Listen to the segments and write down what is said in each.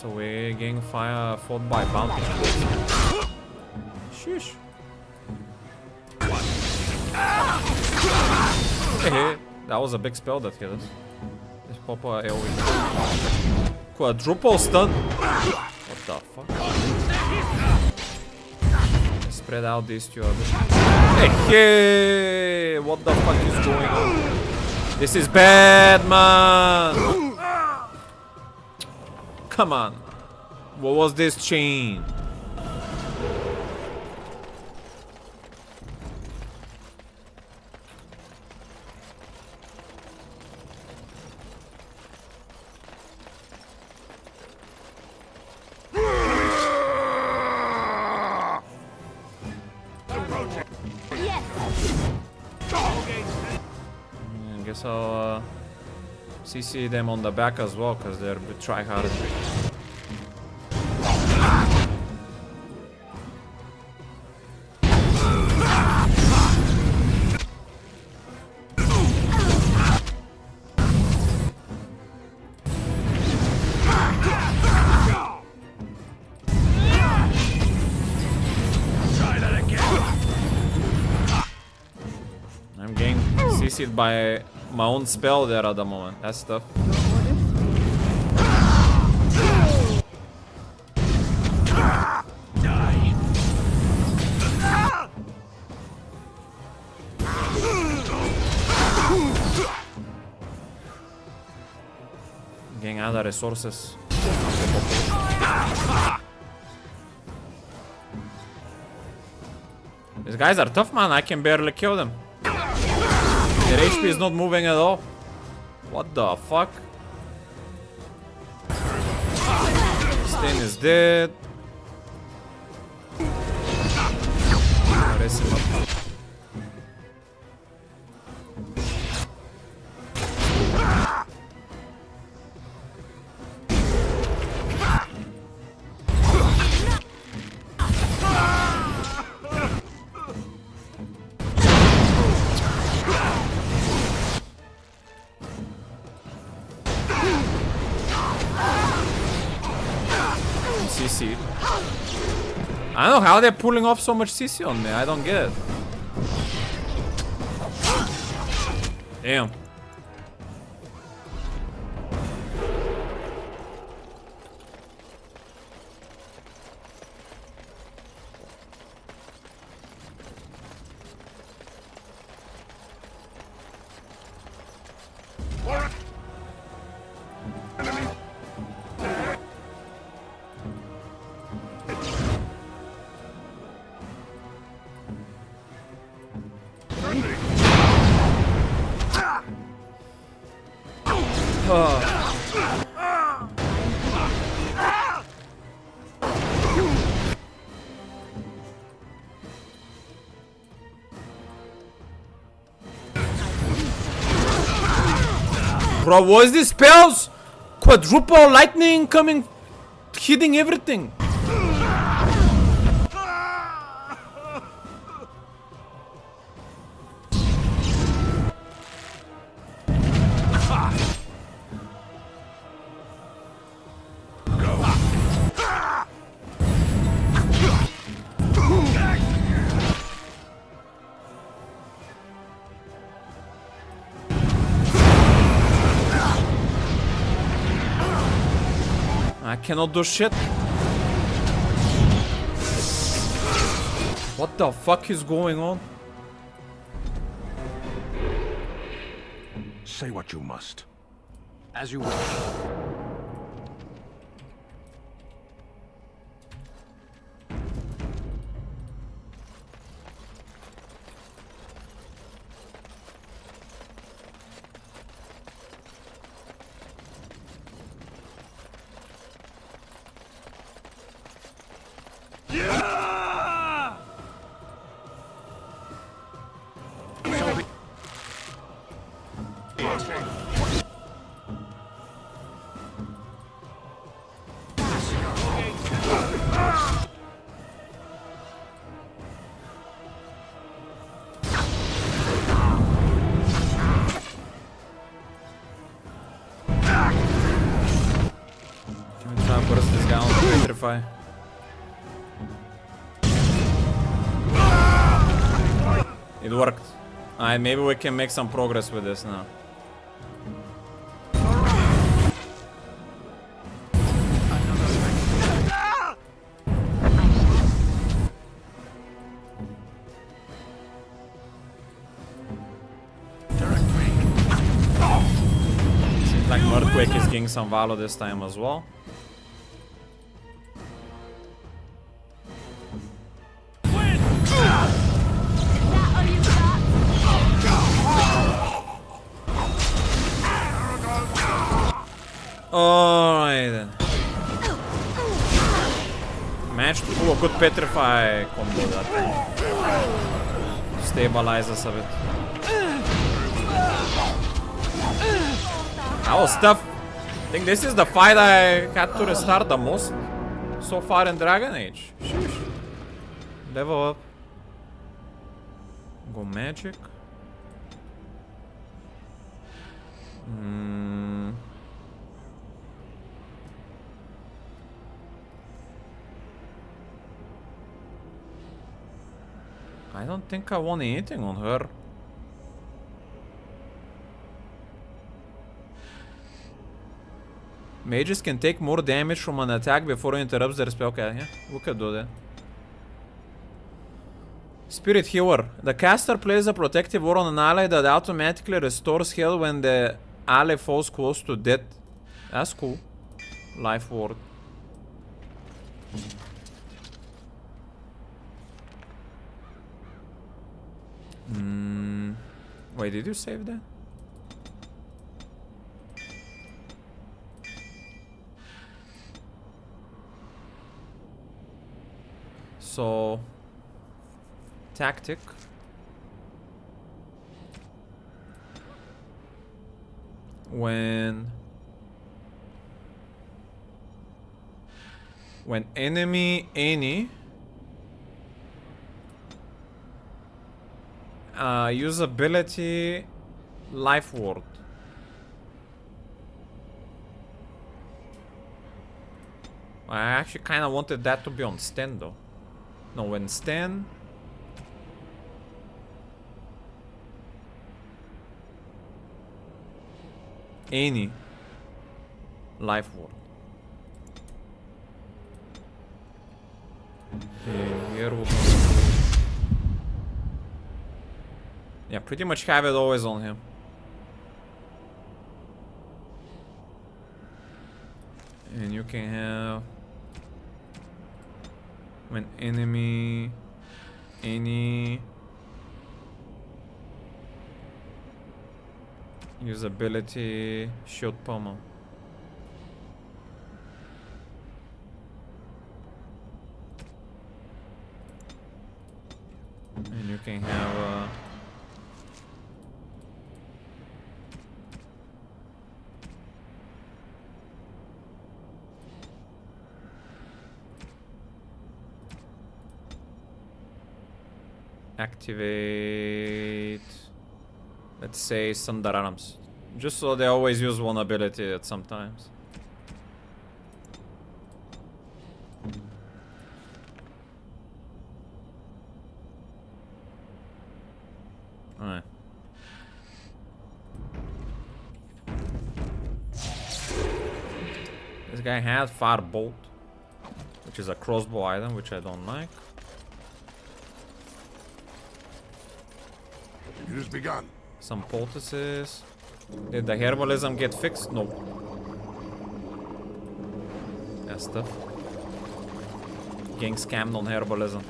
So we getting fought by bounty. Sheesh. Hey, that was a big spell that hit us. Let's pop a AoE. Quadruple stun. What the fuck? Spread out these two others. Hey, what the fuck is going on? This is bad, man. Come on. What was this chain? I guess I'll CC them on the back as well, because they're a bit tryhard. I'm getting CC'd by my own spell there at the moment. That's tough. Getting out of resources. These guys are tough, man. I can barely kill them. Their HP is not moving at all. What the fuck? Stain is dead. Raise him up. CC. I don't know how they're pulling off so much CC on me. I don't get it. Damn. Bro, what is this spells? Quadruple lightning coming, hitting everything. I cannot do shit. What the fuck is going on? Say what you must. As you wish. burst this guy on Petrify. It worked. Alright, maybe we can make some progress with this now. Seems like Earthquake is getting some value this time as well. Alright then. Managed to pull a good Petrify combo that time. Stabilize us a bit. That was tough. I think this is the fight I had to restart the most so far in Dragon Age. Sheesh. Level up. Go magic. I don't think I want anything on her. Mages can take more damage from an attack before it interrupts their spell. Okay, yeah, we could do that. Spirit Healer. The caster plays a protective ward on an ally that automatically restores health when the ally falls close to death. That's cool. Life ward. Wait, did you save that? So, tactic. When enemy any use ability life ward. I actually kind of wanted that to be on Sten though. No, when Sten any life ward. Okay, here we'll yeah, pretty much have it always on him. And you can have when enemy any use ability shield pommel. And you can have activate, let's say, Sandararams. Just so they always use one ability at some times. Alright. This guy has Firebolt, which is a crossbow item, which I don't like. It has begun. Some poultices. Did the herbalism get fixed? No. That's tough. Getting scammed on herbalism.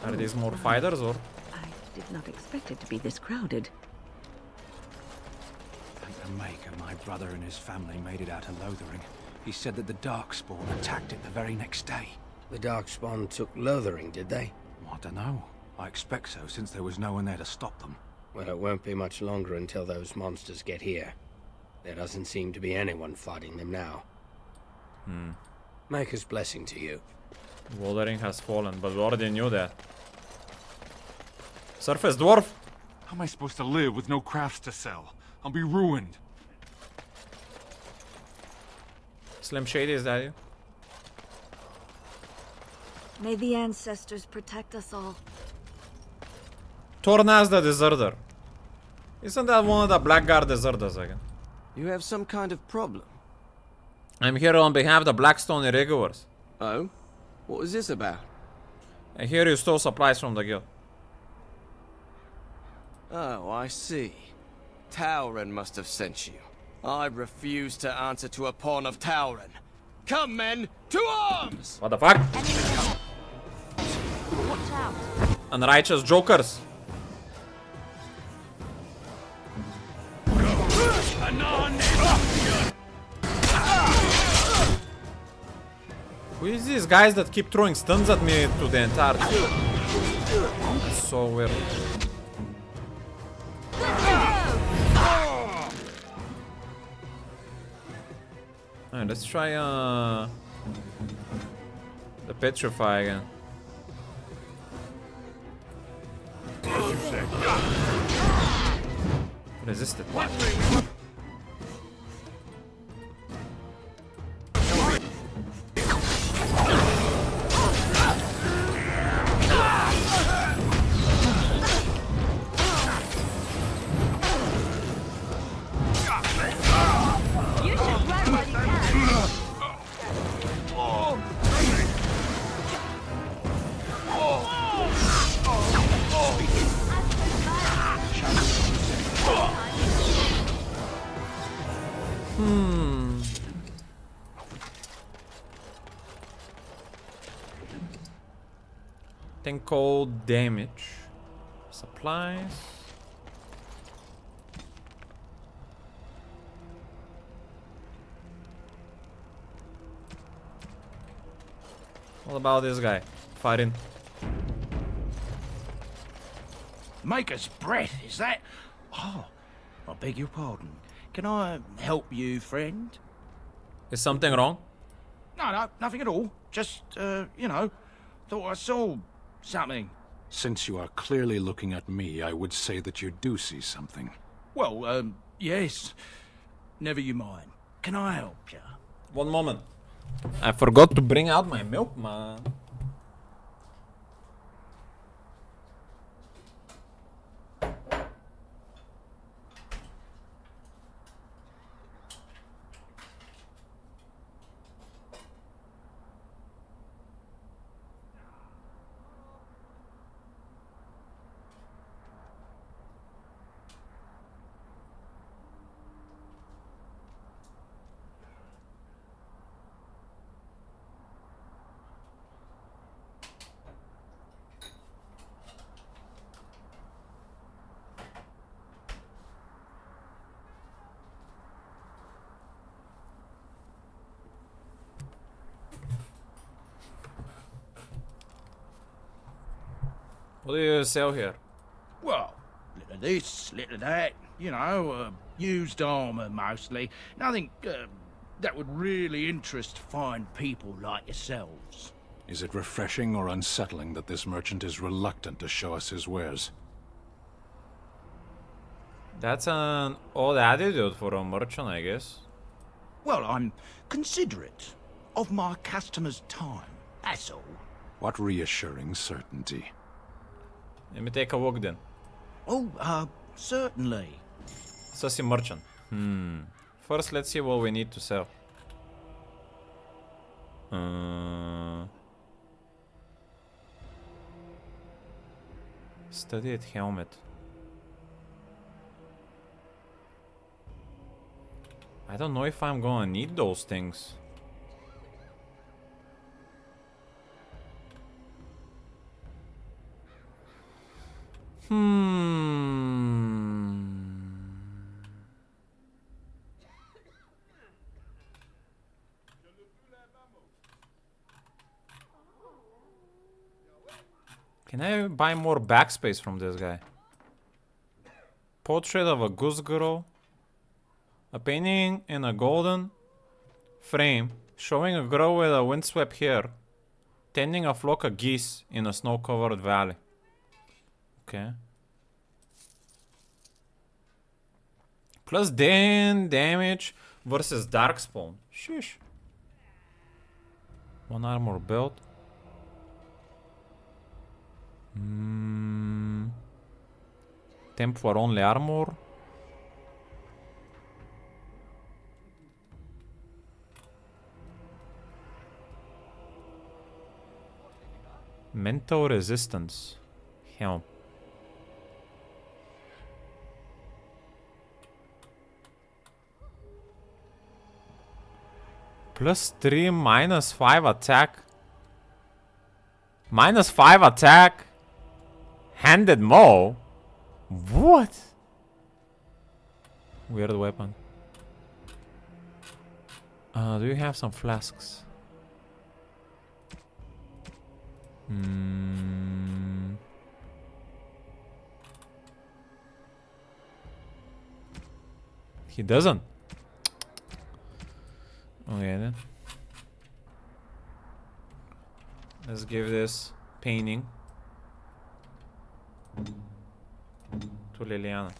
Are these more fighters or? I did not expect it to be this crowded. Thank the Maker, my brother and his family made it out of Lothering. He said that the Darkspawn attacked it the very next day. The Darkspawn took Lothering, did they? I don't know. I expect so, since there was no one there to stop them. Well, it won't be much longer until those monsters get here. There doesn't seem to be anyone fighting them now. Maker's blessing to you. Wolverine has fallen, but we already knew that. Surface dwarf! How am I supposed to live with no crafts to sell? I'll be ruined. Slim Shady, is that you? May the ancestors protect us all. Tornaz the Deserter. Isn't that one of the Blackguard Deserters again? You have some kind of problem? I'm here on behalf of the Blackstone Irregulars. Oh? What is this about? I hear you stole supplies from the guild. Oh, I see. Tauren must have sent you. I refuse to answer to a pawn of Tauren. Come, men, to arms! What the fuck? Watch out. Unrighteous jokers. Who is these guys that keep throwing stuns at me to the entire field? That's so weird. Alright, let's try the petrify again. Resisted. You should run while you can. Thing called damage. Supplies. What about this guy? Fighting. Maker's breath, is that? Oh, I beg your pardon. Can I help you, friend? Is something wrong? No, nothing at all. Just, you know, thought I saw something. Since you are clearly looking at me, I would say that you do see something. Well, yes. Never you mind. Can I help you? One moment. I forgot to bring out my milk, man. What do you sell here? Well, little of this, little of that. You know, used armor mostly. Nothing that would really interest fine people like yourselves. Is it refreshing or unsettling that this merchant is reluctant to show us his wares? That's an odd attitude for a merchant, I guess. Well, I'm considerate of my customers' time, that's all. What reassuring certainty. Let me take a walk then. Oh, certainly. Sussy merchant. First, let's see what we need to sell. Studied helmet. I don't know if I'm gonna need those things. Can I buy more backspace from this guy? Portrait of a goose girl. A painting in a golden frame showing a girl with a windswept hair tending a flock of geese in a snow-covered valley. Okay. Plus 10 damage versus Darkspawn. Sheesh. 1 armor belt. Temp for only armor. Mental resistance. Helm. Plus 3, minus 5 attack. Minus 5 attack. Handed Mow? What? Weird weapon. Do you have some flasks? He doesn't. Okay then. Let's give this painting to Leliana.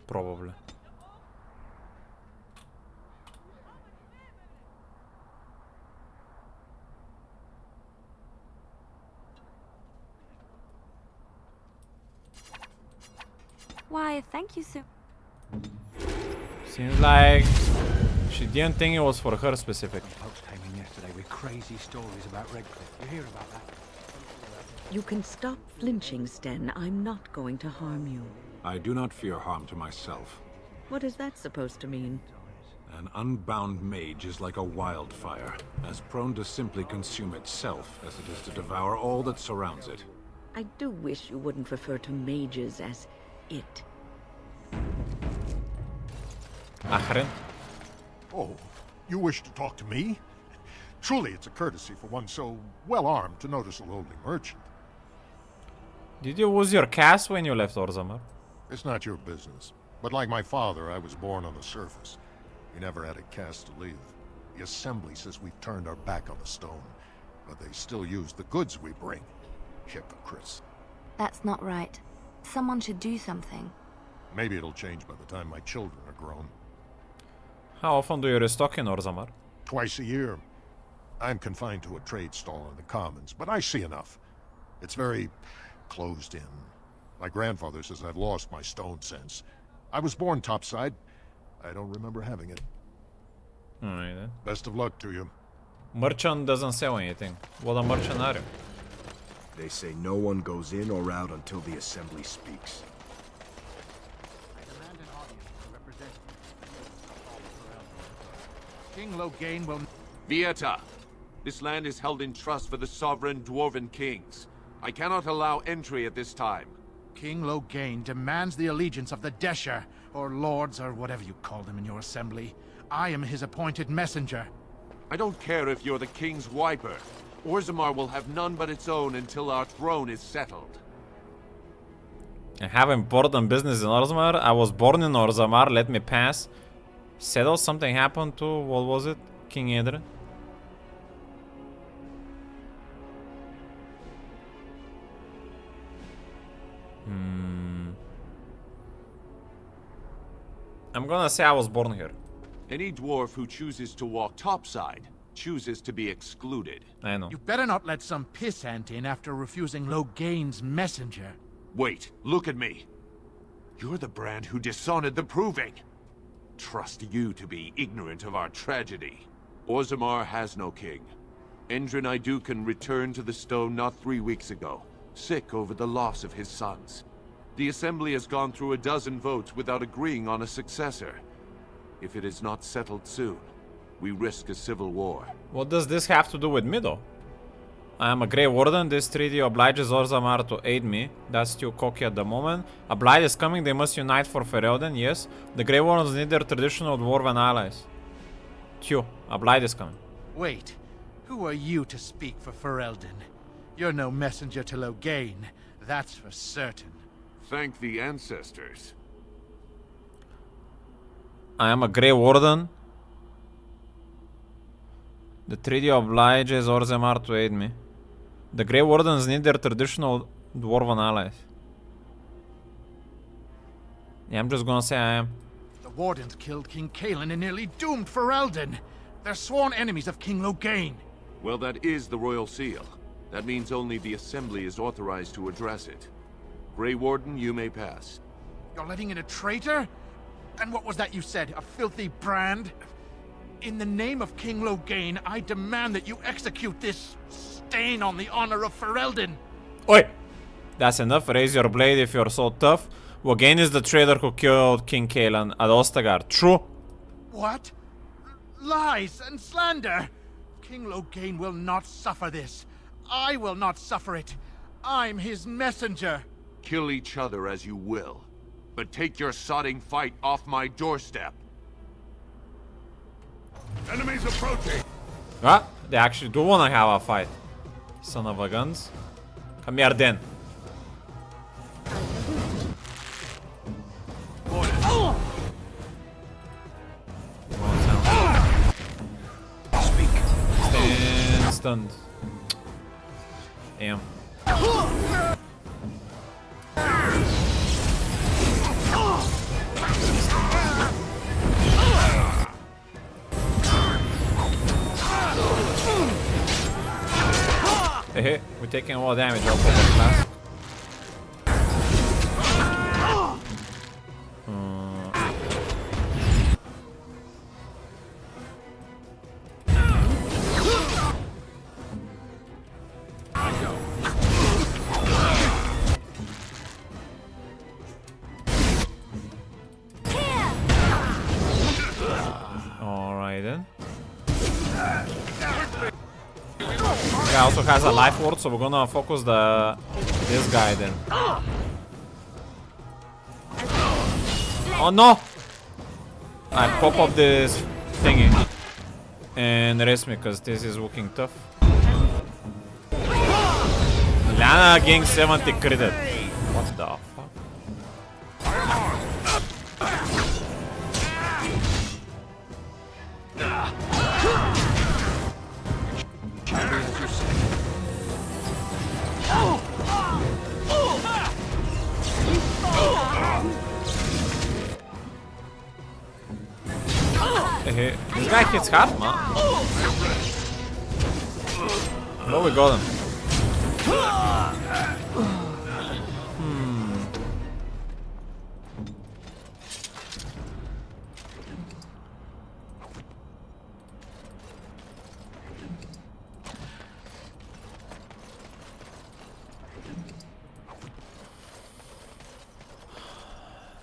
Probably. Why, thank you so... Seems like she didn't think it was for her specific. Folks came in yesterday with crazy stories about Redcliffe. You hear about that? You can stop flinching, Sten. I'm not going to harm you. I do not fear harm to myself. What is that supposed to mean? An unbound mage is like a wildfire, as prone to simply consume itself as it is to devour all that surrounds it. I do wish you wouldn't refer to mages as it. Ahren. Oh, you wish to talk to me? Truly, it's a courtesy for one so well-armed to notice a lowly merchant. Did you lose your cast when you left Orzammar? It's not your business. But like my father, I was born on the surface. We never had a cast to leave. The Assembly says we've turned our back on the stone, but they still use the goods we bring. Hypocrites. That's not right. Someone should do something. Maybe it'll change by the time my children are grown. How often do you restock in Orzammar? Twice a year. I'm confined to a trade stall in the Commons, but I see enough. It's very closed in. My grandfather says I've lost my stone sense. I was born topside. I don't remember having it. Alright then. Best of luck to you. Merchant doesn't sell anything. What a merchant are you? They say no one goes in or out until the Assembly speaks. King Loghain will... Vieta, this land is held in trust for the sovereign dwarven kings. I cannot allow entry at this time. King Loghain demands the allegiance of the Desher, or lords, or whatever you call them in your assembly. I am his appointed messenger. I don't care if you're the king's wiper. Orzammar will have none but its own until our throne is settled. I have important business in Orzammar. I was born in Orzammar. Let me pass. Settle. Something happened to, what was it? King Edred. I'm gonna say I was born here. Any dwarf who chooses to walk topside chooses to be excluded. I know. You better not let some pissant in after refusing Loghain's messenger. Wait, look at me. You're the brand who dishonored the Proving. Trust you to be ignorant of our tragedy. Orzammar has no king. Endrin Iduken returned to the stone not 3 weeks ago, sick over the loss of his sons. The Assembly has gone through a dozen votes without agreeing on a successor. If it is not settled soon, we risk a civil war. What does this have to do with me though? I am a Grey Warden. This treaty obliges Orzammar to aid me. That's too cocky at the moment. A blight is coming. They must unite for Ferelden. Yes. The Grey Wardens need their traditional dwarven allies. Tju. A blight is coming. Wait. Who are you to speak for Ferelden? You're no messenger to Loghain. That's for certain. Thank the ancestors. I am a Grey Warden. The treaty obliges Orzammar to aid me. The Grey Wardens need their traditional dwarven allies. Yeah, I'm just gonna say I am. The Wardens killed King Cailan and nearly doomed Ferelden. They're sworn enemies of King Loghain. Well, that is the Royal Seal. That means only the Assembly is authorized to address it. Grey Warden, you may pass. You're letting in a traitor? And what was that you said? A filthy brand? In the name of King Loghain, I demand that you execute this stain on the honor of Ferelden. Oi! That's enough. Raise your blade if you're so tough. Loghain is the traitor who killed King Cailan at Ostagar. True? What? Lies and slander! King Loghain will not suffer this. I will not suffer it. I'm his messenger. Kill each other as you will. But take your sodding fight off my doorstep. Enemies approaching! Ah, they actually do wanna have a fight. Son of a guns. Come here then. Stand stunned. Damn. Hey, we're taking a lot of damage off of the class. Alright then. Guy also has a life ward, so we're gonna focus this guy then. Oh no! I pop up this thingy and rest me because this is looking tough. Lana getting 70 credit. What the fuck? Hey, this guy hits hard, man. Oh, we got him.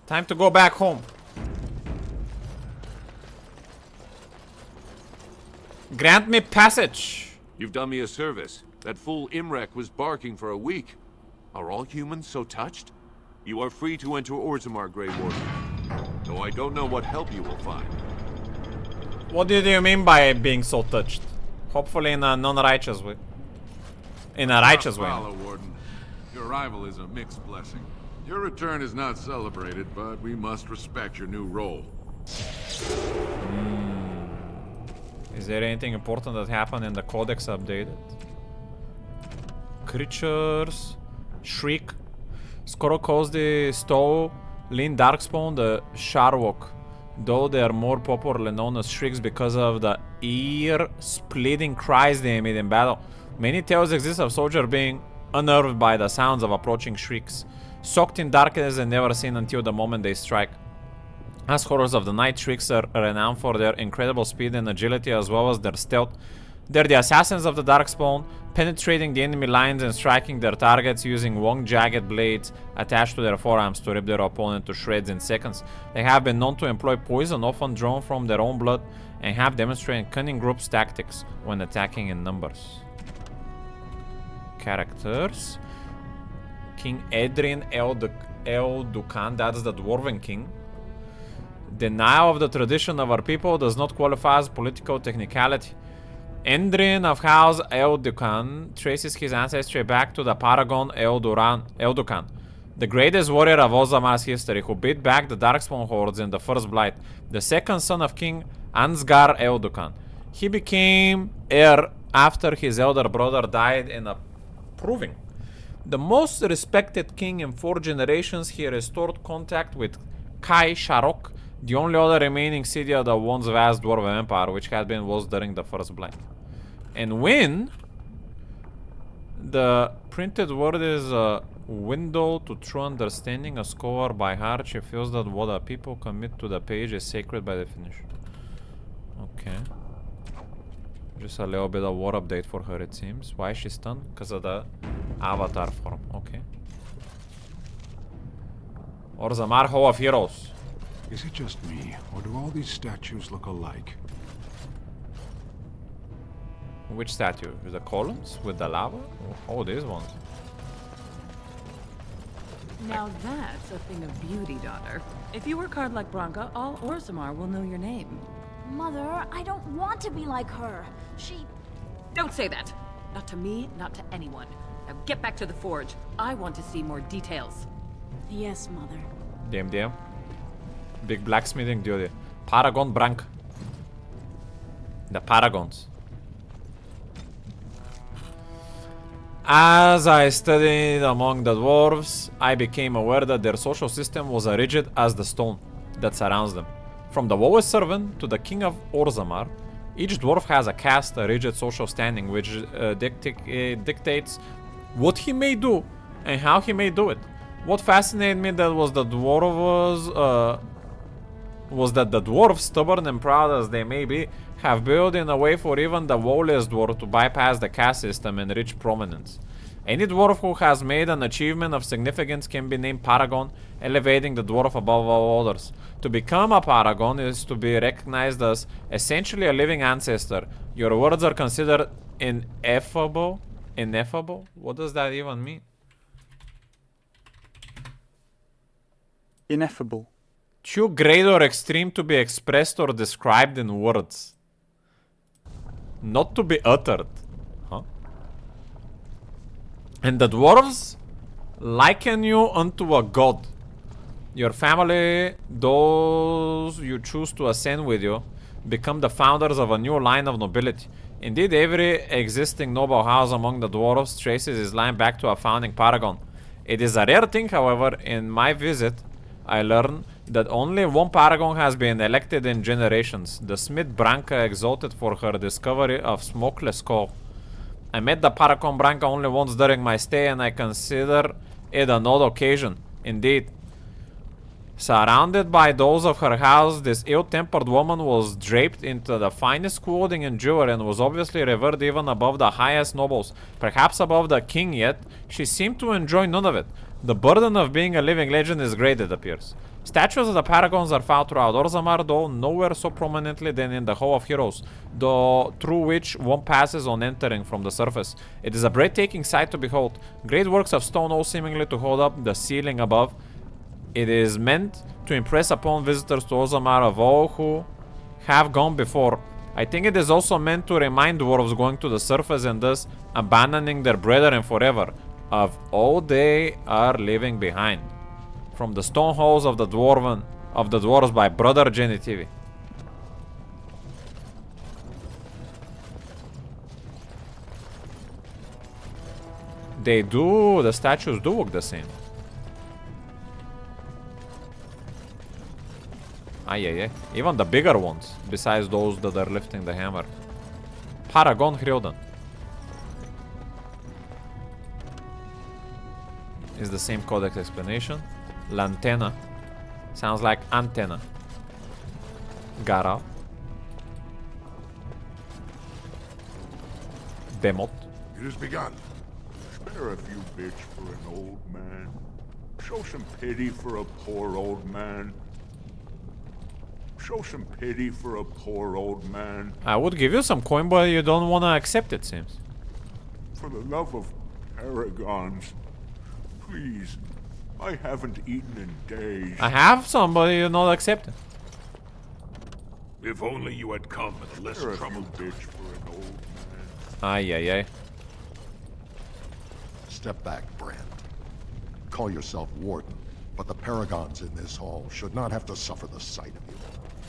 Time to go back home. Grant me passage. You've done me a service. That fool Imrek was barking for a week. Are all humans so touched? You are free to enter Orzammar, Grey Warden. Though I don't know what help you will find. What do you mean by being so touched? Hopefully in a non-righteous way. In a righteous way. Follow, Warden. Your arrival is a mixed blessing. Your return is not celebrated, but we must respect your new role. Is there anything important that happened in the Codex updated? Creatures... Shriek. Skoro Kozdi stole Lyn Darkspawn, the Sharwok. Though they are more popularly known as Shrieks because of the ear-splitting cries they emit in battle. Many tales exist of soldiers being unnerved by the sounds of approaching shrieks, soaked in darkness and never seen until the moment they strike. As horrors of the night, shrieks are renowned for their incredible speed and agility as well as their stealth. They're the assassins of the Darkspawn, penetrating the enemy lines and striking their targets using long jagged blades attached to their forearms to rip their opponent to shreds in seconds. They have been known to employ poison, often drawn from their own blood, and have demonstrated cunning groups tactics when attacking in numbers. Characters. King Edrin El-Dukan, that's the Dwarven King. Denial of the tradition of our people does not qualify as political technicality. Endrin of House El-Dukan traces his ancestry back to the Paragon El-Dukan, The greatest warrior of Orzamar's history, who beat back the Darkspawn hordes in the First Blight, the second son of King Ansgar Eldukan. He became heir after his elder brother died in a proving. The most respected king in 4 generations, he restored contact with Kai Sharok, the only other remaining city of the once vast Dwarven Empire, which had been lost during the First Blight. And when the printed word is a window to true understanding, a scholar by heart, she feels that what the people commit to the page is sacred by definition. Okay. Just a little bit of war update for her, it seems. Why is she stunned? Because of the avatar form. Okay. Orzammar, Hall of Heroes. Is it just me, or do all these statues look alike? Which statue? The columns with the lava? Oh, these ones. Now that's a thing of beauty, daughter. If you work hard like Branka, all Orzammar will know your name. Mother, I don't want to be like her. She... Don't say that! Not to me, not to anyone. Now get back to the forge. I want to see more details. Yes, Mother. Damn. Big blacksmithing duty. Paragon Brank. The Paragons. As I studied among the dwarves, I became aware that their social system was as rigid as the stone that surrounds them. From the lowest servant to the king of Orzammar, each dwarf has a caste, a rigid social standing, which dictates what he may do and how he may do it. What fascinated me that was that the dwarves, stubborn and proud as they may be, have built in a way for even the lowliest dwarf to bypass the caste system and reach prominence. Any dwarf who has made an achievement of significance can be named Paragon, elevating the dwarf above all others. To become a Paragon is to be recognized as essentially a living ancestor. Your words are considered ineffable? Ineffable? What does that even mean? Ineffable. Too great or extreme to be expressed or described in words. Not to be uttered. Huh? And the dwarves liken you unto a god. Your family, those you choose to ascend with you, become the founders of a new line of nobility. Indeed, every existing noble house among the dwarves traces his line back to a founding paragon. It is a rare thing, however, in my visit, I learned that only one paragon has been elected in generations. The smith Branka, exalted for her discovery of smokeless coal. I met the paragon Branka only once during my stay, and I consider it an odd occasion. Indeed. Surrounded by those of her house, this ill-tempered woman was draped into the finest clothing and jewelry and was obviously revered even above the highest nobles, perhaps above the king, yet she seemed to enjoy none of it. The burden of being a living legend is great, it appears. Statues of the Paragons are found throughout Orzammar, though nowhere so prominently than in the Hall of Heroes, through which one passes on entering from the surface. It is a breathtaking sight to behold. Great works of stone all seemingly to hold up the ceiling above. It is meant to impress upon visitors to Orzammar of all who have gone before. I think it is also meant to remind dwarves going to the surface and thus abandoning their brethren forever of all they are leaving behind. From the stone halls of the dwarves by Brother Genitivi. The statues do look the same. Aye. Even the bigger ones, besides those that are lifting the hammer. Paragon Hriodan. Is the same codex explanation. Lantena. Sounds like antenna. Gara. Demot. It has begun. Spare a few bits for an old man. Show some pity for a poor old man. Show some pity for a poor old man. I would give you some coin, but you don't want to accept it, seems. For the love of paragons, please. I haven't eaten in days. I have some, but you're not accepting. If only you had come with less trouble, bitch, for an old man. Aye. Step back, Brand. call yourself Warden, but the Paragons in this hall should not have to suffer the sight of you.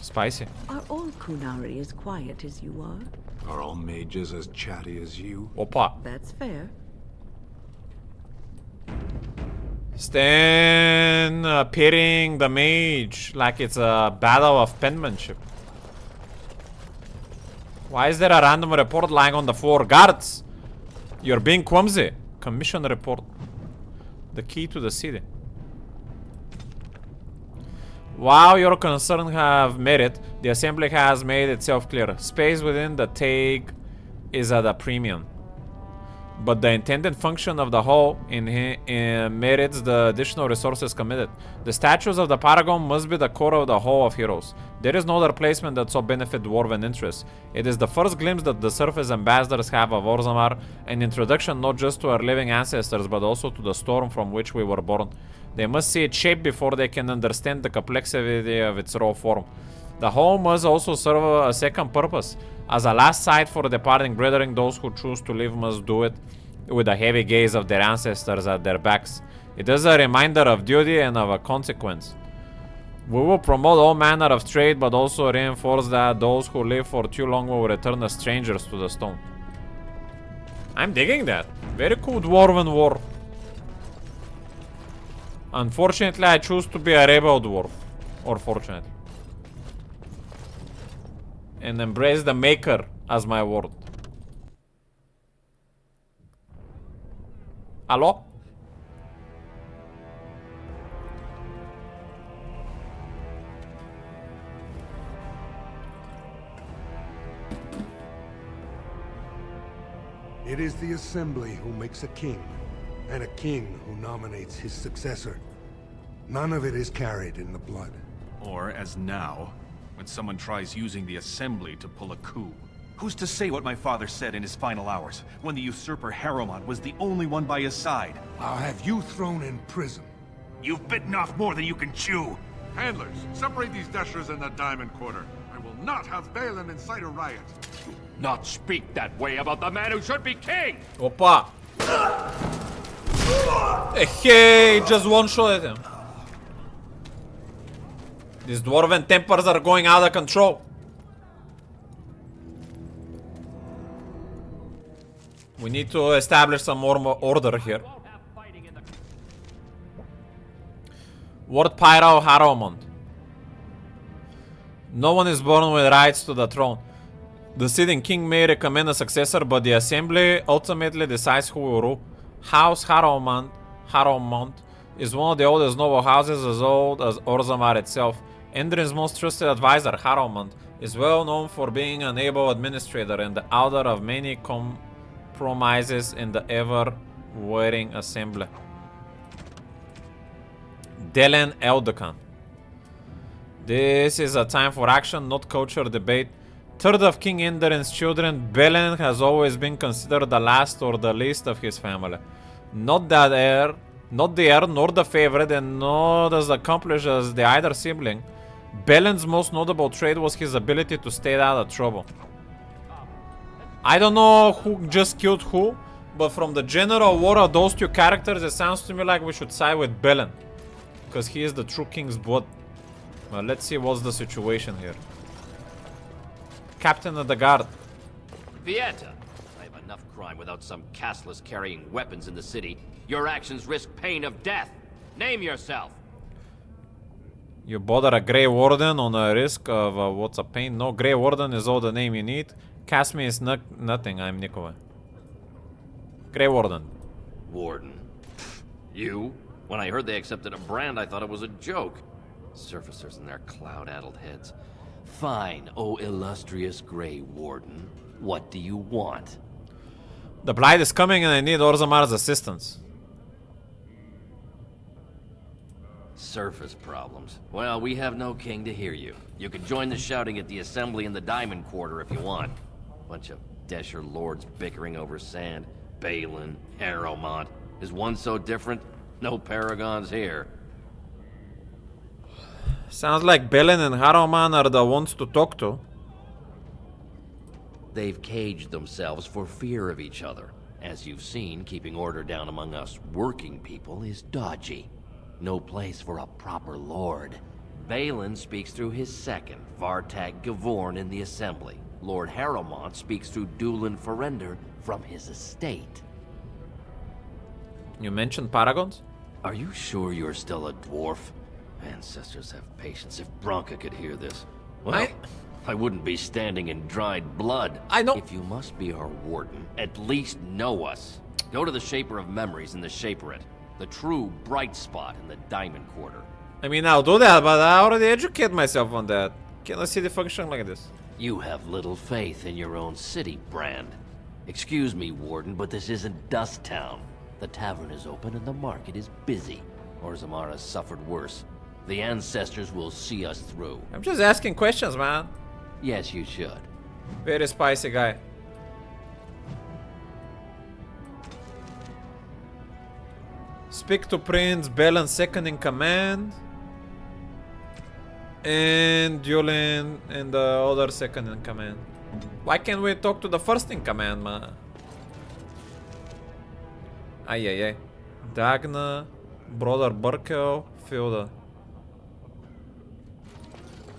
Spicy. Are all Kunari as quiet as you are? Are all mages as chatty as you? Opa. That's fair. Stan pitting the mage like it's a battle of penmanship. Why is there a random report lying on the floor? Guards! You're being clumsy. Commission report. The key to the city. While your concerns have merit, the Assembly has made itself clear. Space within the Taig is at a premium. But the intended function of the hall merits the additional resources committed. The statues of the Paragon must be the core of the Hall of Heroes. There is no other placement that so benefit dwarven interests. It is the first glimpse that the surface ambassadors have of Orzammar, an introduction not just to our living ancestors, but also to the storm from which we were born. They must see its shape before they can understand the complexity of its raw form. The hall must also serve a second purpose. As a last sight for departing brethren, those who choose to live must do it with the heavy gaze of their ancestors at their backs. It is a reminder of duty and of a consequence. We will promote all manner of trade, but also reinforce that those who live for too long will return as strangers to the stone. I'm digging that. Very cool dwarven war. Unfortunately, I choose to be a rebel dwarf. Or fortunately. And embrace the Maker as my word. Hello? It is the Assembly who makes a king, and a king who nominates his successor. None of it is carried in the blood. Or, as now, when someone tries using the Assembly to pull a coup. Who's to say what my father said in his final hours, when the usurper Harrowmont was the only one by his side? I'll have you thrown in prison. You've bitten off more than you can chew! Handlers, separate these dashers in the Diamond Quarter. I will not have Balin incite a riot. Not speak that way about the man who should be king! Opa! Hey, just one shot at him. These dwarven tempers are going out of control. We need to establish some more order here. Ward Pyro Harrowmont. No one is born with rights to the throne. The sitting king may recommend a successor, but the assembly ultimately decides who will rule. House Harrowmont is one of the oldest noble houses, as old as Orzammar itself. Endrin's most trusted advisor, Harrowmont, is well known for being an able administrator and the author of many compromises in the ever-wearing assembly. Delen Eldekan. This is a time for action, not culture debate. Third of King Endrin's children, Belen has always been considered the last or the least of his family. Not the heir, nor the favorite, and not as accomplished as the either sibling. Belen's most notable trait was his ability to stay out of trouble. I don't know who just killed who, but from the general war of those two characters, it sounds to me like we should side with Belen. Because he is the true king's blood. Well, let's see what's the situation here. Captain of the Guard. Vieta, I have enough crime without some castless carrying weapons in the city. Your actions risk pain of death. Name yourself. You bother a Grey Warden on a risk of what's a pain? No, Grey Warden is all the name you need. Cast me is nothing, I'm Nikolai. Grey Warden. Warden. You? When I heard they accepted a brand, I thought it was a joke. Surfacers and their cloud-addled heads. Fine, oh illustrious Grey Warden. What do you want? The Blight is coming and I need Orzammar's assistance. Surface problems. Well, we have no king to hear you. You can join the shouting at the assembly in the Diamond Quarter if you want. Bunch of Desher lords bickering over sand. Balin, Harrowmont. Is one so different? No paragons here. Sounds like Belen and Harrowmont are the ones to talk to. They've caged themselves for fear of each other. As you've seen, keeping order down among us working people is dodgy. No place for a proper lord. Balin speaks through his second, Vartag Gavorn, in the Assembly. Lord Harrowmont speaks through Dulin Ferender from his estate. You mentioned paragons? Are you sure you're still a dwarf? Ancestors have patience. If Bronca could hear this. Well, I wouldn't be standing in dried blood. I know. If you must be our warden, at least know us. Go to the Shaper of Memories in the Shaperate. The true bright spot in the Diamond Quarter. I mean, I'll do that, but I already educated myself on that. Can I see the function like this? You have little faith in your own city, Brand. Excuse me, Warden, but this isn't Dust Town. The tavern is open and the market is busy. Orzammar has suffered worse. The ancestors will see us through. I'm just asking questions, man. Yes, you should. Very spicy guy. Speak to Prince Balin second in command. And Dulin and the other second in command. Why can't we talk to the first in command, man? Ay. Dagna, Brother Burkel, Filda.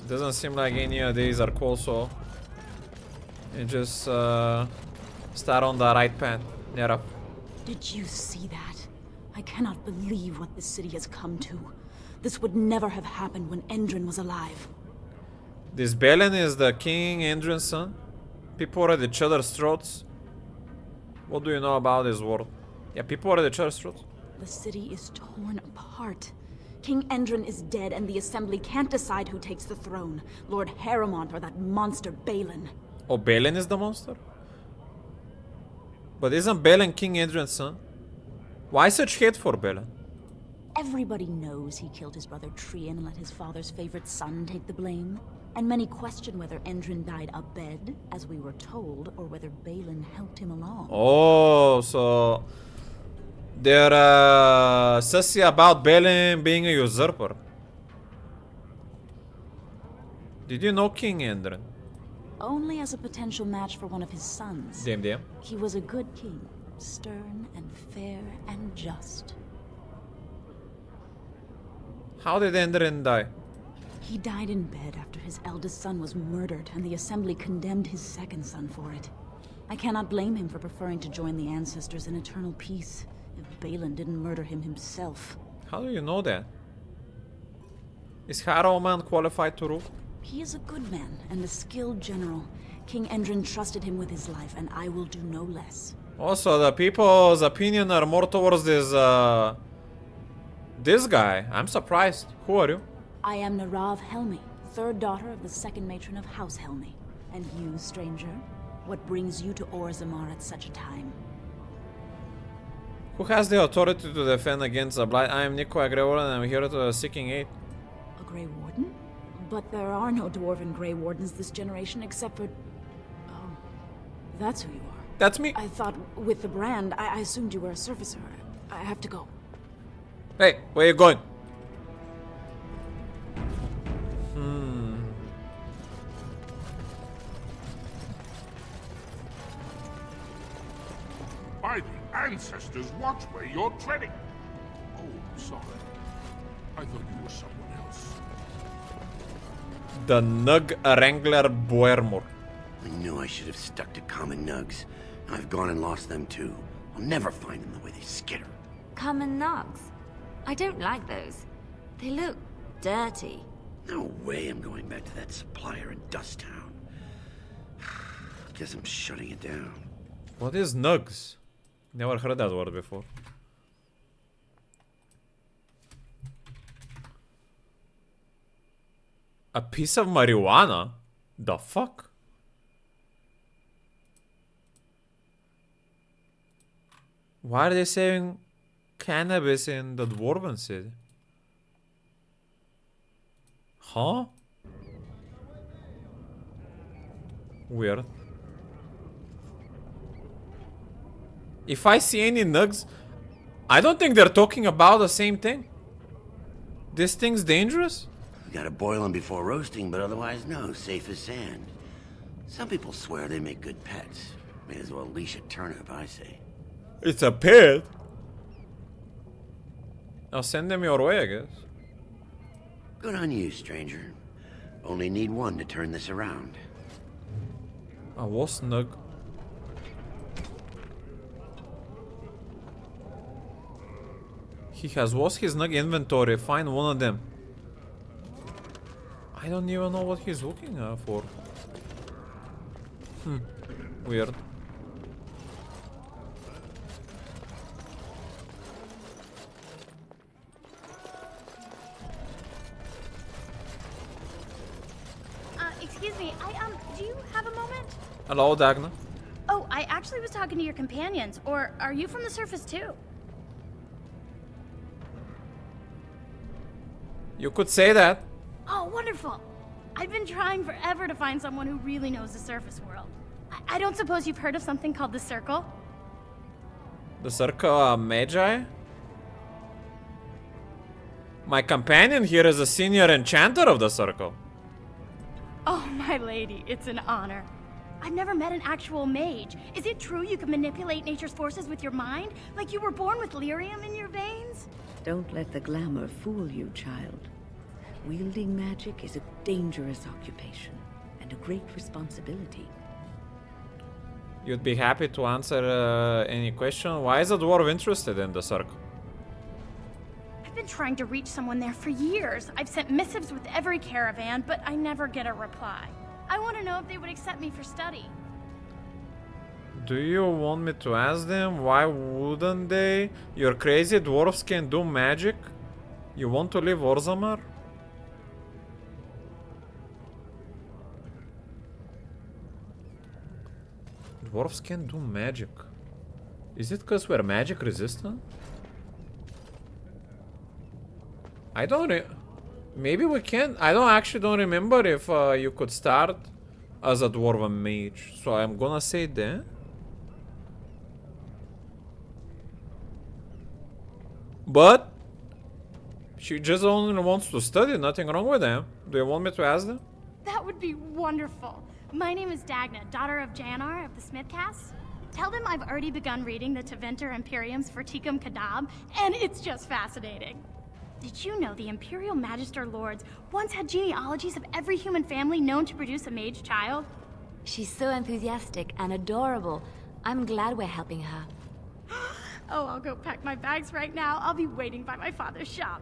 Doesn't seem like any of these are cool, so you just start on the right path. Yeah. Did you see that? I cannot believe what this city has come to. This would never have happened when Endrin was alive. This Balin is the King Endrin's son? People are at each other's throats? What do you know about this world? Yeah, people are at each other's throats. The city is torn apart. King Endrin is dead and the Assembly can't decide who takes the throne. Lord Harrowmont or that monster Balin. Oh, Balin is the monster? But isn't Balin King Endrin's son? Why such hate for Balin? Everybody knows he killed his brother Trian and let his father's favorite son take the blame. And many question whether Endrin died abed, as we were told, or whether Balin helped him along. Oh, so they're sussy about Balin being a usurper. Did you know King Endrin? Only as a potential match for one of his sons. Damn. He was a good king, stern and fair and just. How did Endrin die? He died in bed after his eldest son was murdered, and the Assembly condemned his second son for it. I cannot blame him for preferring to join the ancestors in eternal peace, if Balin didn't murder him himself. How do you know that? Is Harrowmont qualified to rule? He is a good man and a skilled general. King Endrin trusted him with his life, and I will do no less. Also, the people's opinion are more towards this guy. I'm surprised. Who are you? I am Narav Helmi, third daughter of the second matron of House Helmi. And you, stranger? What brings you to Orzammar at such a time? Who has the authority to defend against the blight? I am Nico, a Grey Warden, and I'm here to seeking aid. A Grey Warden? But there are no Dwarven Grey Wardens this generation except for... Oh, that's who you are. That's me. I thought with the brand, I assumed you were a surfacer. I have to go. Hey, where are you going? By the ancestors, watch where you're treading. Oh, sorry. I thought you were someone else. The Nug Wrangler Boermor. I knew I should have stuck to common nugs. I've gone and lost them too. I'll never find them the way they skitter. Common nugs? I don't like those. They look dirty. No way I'm going back to that supplier in Dust Town. Guess I'm shutting it down. What is nugs? Never heard that word before. A piece of marijuana? The fuck? Why are they selling cannabis in the Dwarven City? Huh? Weird. If I see any nugs, I don't think they're talking about the same thing. This thing's dangerous? You gotta boil them before roasting, but otherwise no, safe as sand. Some people swear they make good pets. May as well leash a turnip, I say. It's a pit. I'll send them your way, I guess. Good on you, stranger. Only need one to turn this around. I was snug. He has what's his snug inventory. Find one of them. I don't even know what he's looking for. Weird. Excuse me, do you have a moment? Hello, Dagna. Oh, I actually was talking to your companions, or are you from the surface too? You could say that. Oh, wonderful. I've been trying forever to find someone who really knows the surface world. I don't suppose you've heard of something called the Circle? The Circle Magi? My companion here is a senior enchanter of the Circle. Oh, my lady, it's an honor. I've never met an actual mage. Is it true you can manipulate nature's forces with your mind? Like you were born with lyrium in your veins? Don't let the glamour fool you, child. Wielding magic is a dangerous occupation and a great responsibility. You'd be happy to answer any question. Why is a dwarf interested in the Circle? I've been trying to reach someone there for years. I've sent missives with every caravan, but I never get a reply. I want to know if they would accept me for study. Do you want me to ask them? Why wouldn't they? You're crazy, dwarves can do magic? You want to leave Orzammar? Dwarves can do magic. Is it because we're magic resistant? I don't maybe we can. I don't remember if you could start as a dwarven mage. So I'm gonna say that. But she just only wants to study, nothing wrong with them. Do you want me to ask them? That would be wonderful. My name is Dagna, daughter of Janar of the Smithcast. Tell them I've already begun reading the Tevinter Imperiums for Tikum Kadab, and it's just fascinating. Did you know the Imperial Magister Lords once had genealogies of every human family known to produce a mage child? She's so enthusiastic and adorable. I'm glad we're helping her. Oh, I'll go pack my bags right now. I'll be waiting by my father's shop.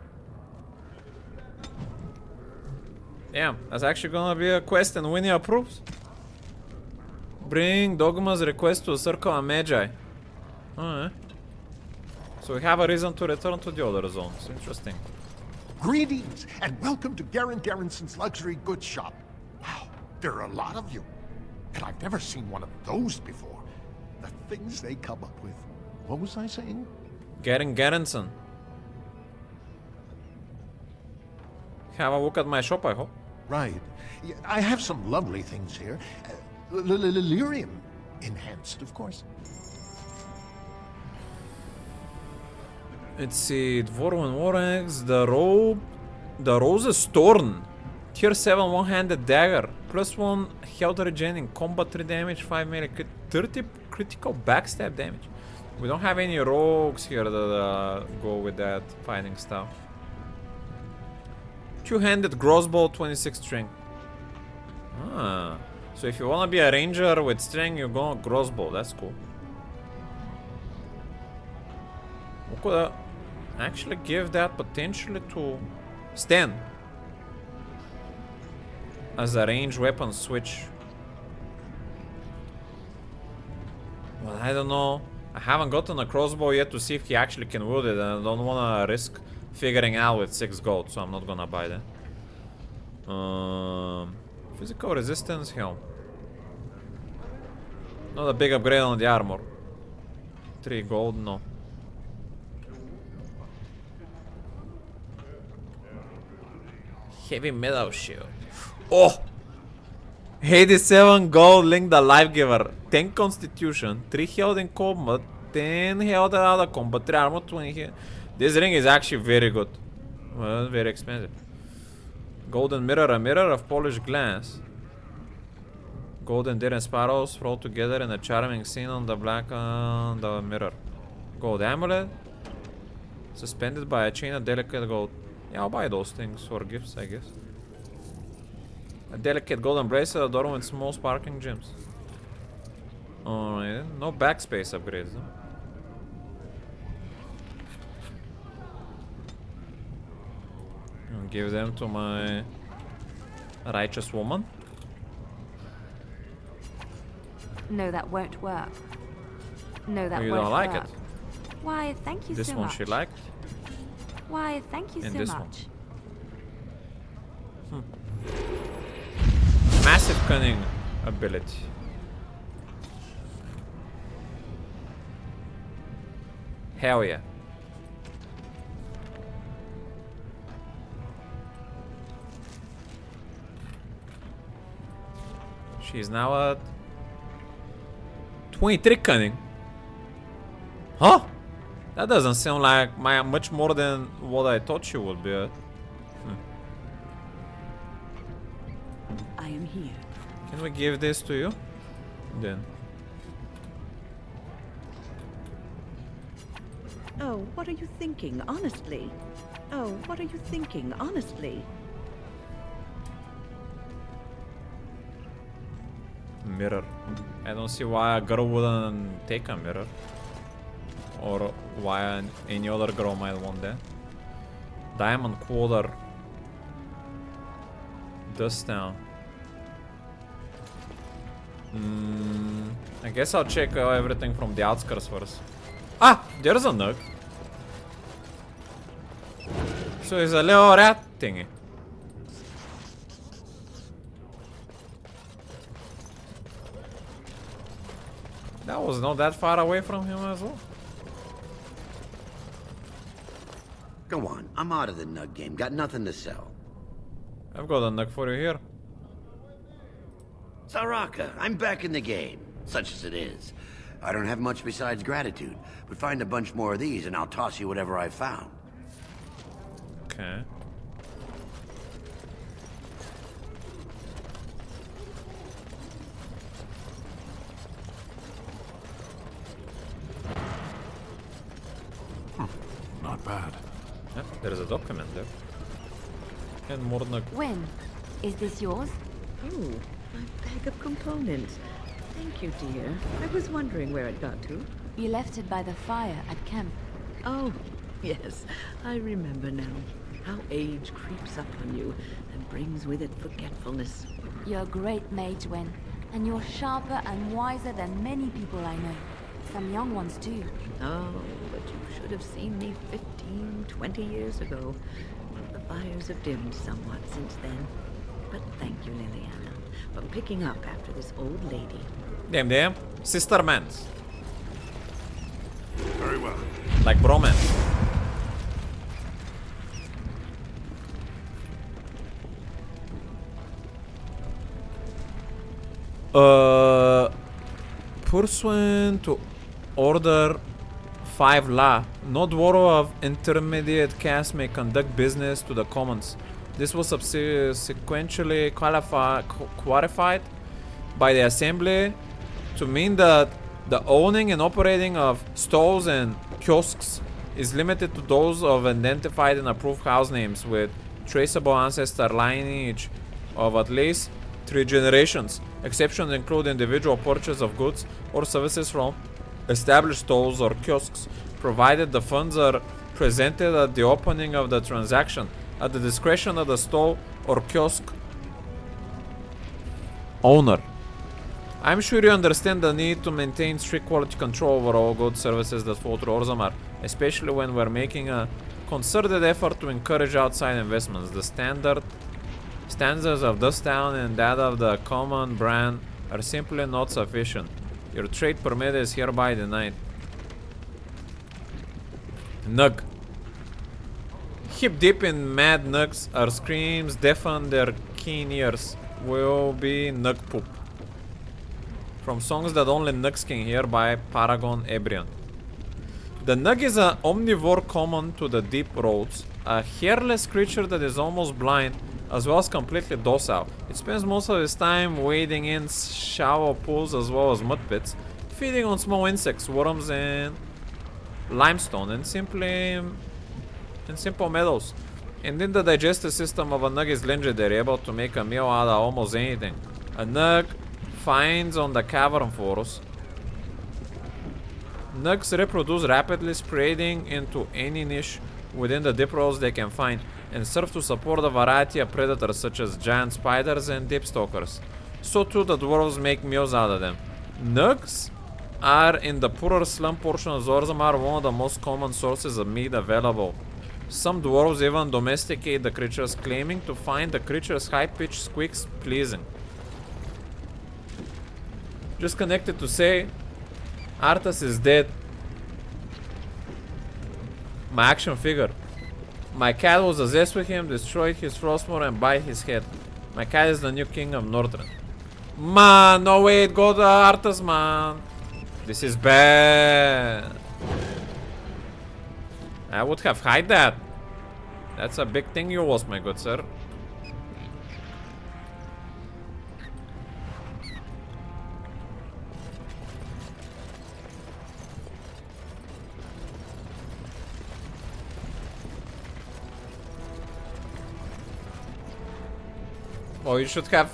Damn, that's actually gonna be a quest and Winnie approves. Bring Dogma's request to a Circle of Magi. Alright. So we have a reason to return to the other zones. Interesting. Greetings, and welcome to Garen Garrison's luxury goods shop. Wow, there are a lot of you. And I've never seen one of those before. The things they come up with. What was I saying? Garen Garrison. Have a look at my shop, I hope. Right. Yeah, I have some lovely things here. Lyrium enhanced, of course. Let's see, Dwarven War Axe, the robe, the Rose's Thorn, tier 7 one-handed dagger, +1 health regen, combat 3 damage, 5 melee, 30 critical backstab damage. We don't have any rogues here that go with that fighting style. Two-handed crossbow, 26 strength. Ah, so if you wanna be a ranger with strength, you go crossbow. That's cool. We could actually give that potentially to Sten as a range weapon switch. Well, I don't know. I haven't gotten a crossbow yet to see if he actually can wield it, and I don't wanna risk figuring out with 6 gold, so I'm not gonna buy that. Physical resistance helm. Not a big upgrade on the armor. 3 gold, no. Heavy metal shield. Oh! 87 gold, Link the Life Giver. 10 constitution, 3 health in combat, 10 health out of combat, 3 armor, 20 health. This ring is actually very good. Well, very expensive. Golden mirror, a mirror of polished glass. Golden deer and sparrows roll together in a charming scene on the black on the mirror. Gold amulet. Suspended by a chain of delicate gold. Yeah, I'll buy those things for gifts, I guess. A delicate golden bracelet adorned with small sparkling gems. Alright, no backspace upgrades though. I'll give them to my righteous woman. No, that won't work. No, that You won't don't like work. it? Why, thank you This so one much. she liked. Why, thank you And so this one. much. Massive cunning ability. Hell yeah. She's now at 23 cunning. Huh? That doesn't sound like much more than what I thought she would be at. I am here. Can we give this to you? Then. Oh, what are you thinking, honestly? Oh, what are you thinking, honestly? Mirror. I don't see why a girl wouldn't take a mirror. Or why any other girl might want that. Diamond quarter. Dust down. I guess I'll check everything from the outskirts first. Ah! There's a nug. So it's a little rat thingy. That was not that far away from him as well. Go on, I'm out of the nug game. Got nothing to sell. I've got a nug for you here. Saraka, I'm back in the game, such as it is. I don't have much besides gratitude, but find a bunch more of these and I'll toss you whatever I've found. Okay. Not bad. Yeah, there is a document there. And more nug. When? Is this yours? Oh, my bag of components. Thank you, dear. I was wondering where it got to. You left it by the fire at camp. Oh, yes. I remember now. How age creeps up on you and brings with it forgetfulness. You're a great mage, Wen, and you're sharper and wiser than many people I know. Some young ones too. Oh, but you should have seen me 15, 20 years ago. The fires have dimmed somewhat since then. But thank you, Liliana, for picking up after this old lady. Damn. Sister mans. Very well. Like bromance. Pursuant to Order 5 La, no dwarf of intermediate caste may conduct business to the commons. This was subsequently qualified by the assembly to mean that the owning and operating of stalls and kiosks is limited to those of identified and approved house names with traceable ancestor lineage of at least 3 generations. Exceptions include individual purchase of goods or services from established stalls or kiosks, provided the funds are presented at the opening of the transaction at the discretion of the stall or kiosk owner. I'm sure you understand the need to maintain strict quality control over all goods services that flow through Orzammar, especially when we're making a concerted effort to encourage outside investments. The standards of this town and that of the common brand are simply not sufficient. Your trade permit is hereby denied. Nug. Hip deep in mad nugs, our screams deafen their keen ears. Will be nug poop. From songs that only nugs can hear by Paragon Ebrion. The nug is an omnivore common to the deep roads, a hairless creature that is almost blind, as well as completely docile. It spends most of its time wading in shallow pools as well as mud pits, feeding on small insects, worms, and limestone and simple metals. And in the digestive system of a Nug is legendary, able to make a meal out of almost anything. A Nug finds on the cavern floors. Nugs reproduce rapidly, spreading into any niche within the deep roads they can find, and serve to support a variety of predators such as giant spiders and deep stalkers. So too the dwarves make meals out of them. Nugs are in the poorer slum portion of Zorzamar one of the most common sources of meat available. Some dwarves even domesticate the creatures, claiming to find the creature's high-pitched squeaks pleasing. Just connected to say, Arthas is dead. My action figure. My cat was obsessed with him, destroyed his Frostmourne and bite his head. My cat is the new king of Northrend. Man, no wait, go to Arthas, man. This is bad. I would have hide that. That's a big thing you lost, my good sir. Oh, you should have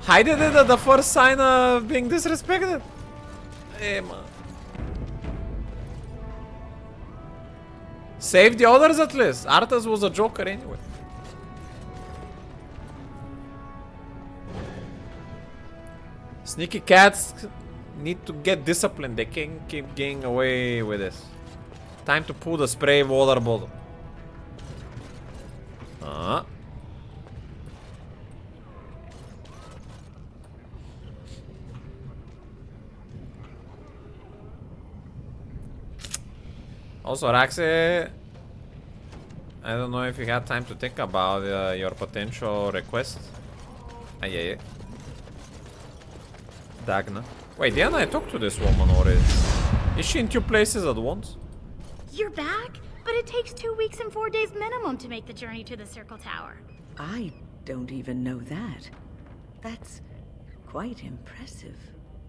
hidden it at the first sign of being disrespected. Hey, man. Save the others at least. Arthas was a joker anyway. Sneaky cats need to get disciplined. They can't keep getting away with this. Time to pull the spray water bottle. Also, Raxe, I don't know if you had time to think about your potential request. Yeah. Dagna. Wait, didn't I talk to this woman already? Is she in 2 places at once? You're back? But it takes 2 weeks and 4 days minimum to make the journey to the Circle Tower. I don't even know that. That's quite impressive.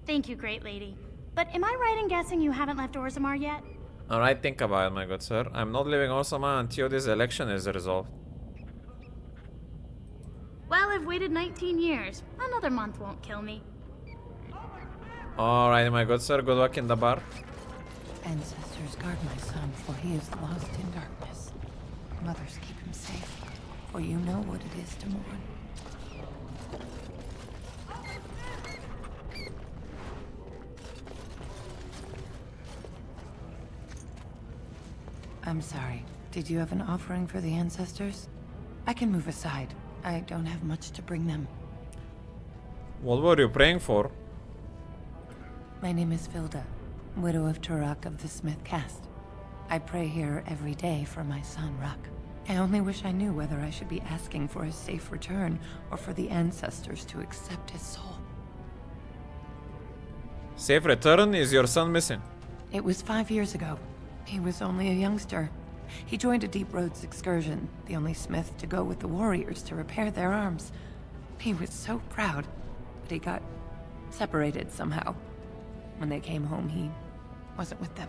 Thank you, great lady. But am I right in guessing you haven't left Orzammar yet? Alright, think about it, my good sir. I'm not leaving Orzammar until this election is resolved. Well, I've waited 19 years. Another month won't kill me. Alright, my good sir. Good luck in the bar. Ancestors, guard my son, for he is lost in darkness. Mothers, keep him safe, for you know what it is to mourn. I'm sorry. Did you have an offering for the ancestors? I can move aside. I don't have much to bring them. What were you praying for? My name is Vilda, widow of Turak of the Smith caste. I pray here every day for my son, Ruck. I only wish I knew whether I should be asking for his safe return or for the ancestors to accept his soul. Safe return? Is your son missing? It was 5 years ago. He was only a youngster. He joined a Deep Roads excursion, the only smith to go with the warriors to repair their arms. He was so proud, but he got separated somehow. When they came home, he wasn't with them.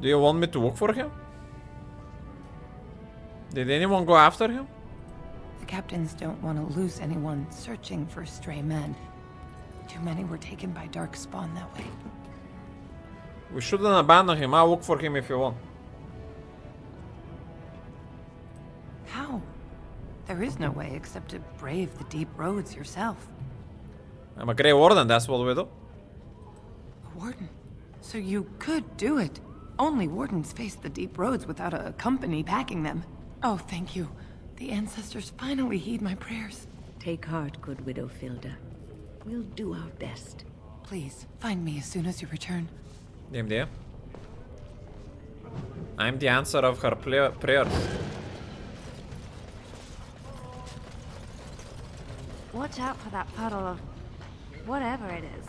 Do you want me to look for him? Did anyone go after him? The captains don't want to lose anyone searching for stray men. Too many were taken by Dark Spawn that way. We shouldn't abandon him. I'll look for him if you want. How? There is no way except to brave the Deep Roads yourself. I'm a Grey Warden, that's what we do. A warden? So you could do it. Only wardens face the Deep Roads without a company backing them. Oh, thank you. The ancestors finally heed my prayers. Take heart, good widow Filda. We'll do our best. Please, find me as soon as you return. DMD. I'm the answer of her prayers. Watch out for that puddle of whatever it is.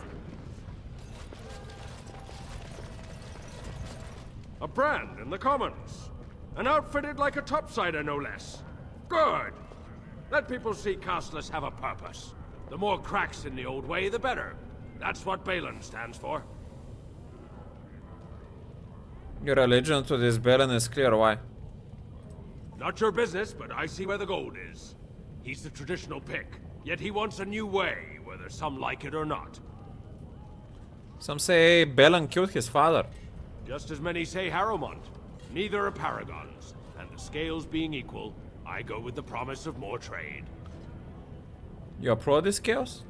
A brand in the Commons. And outfitted like a topsider, no less. Good. Let people see Castless have a purpose. The more cracks in the old way, the better. That's what Balin stands for. Your allegiance to this Balin is clear, why? Not your business, but I see where the gold is. He's the traditional pick, yet he wants a new way, whether some like it or not. Some say Balin killed his father. Just as many say Harrowmont. Neither are paragons, and the scales being equal, I go with the promise of more trade. You're pro this chaos?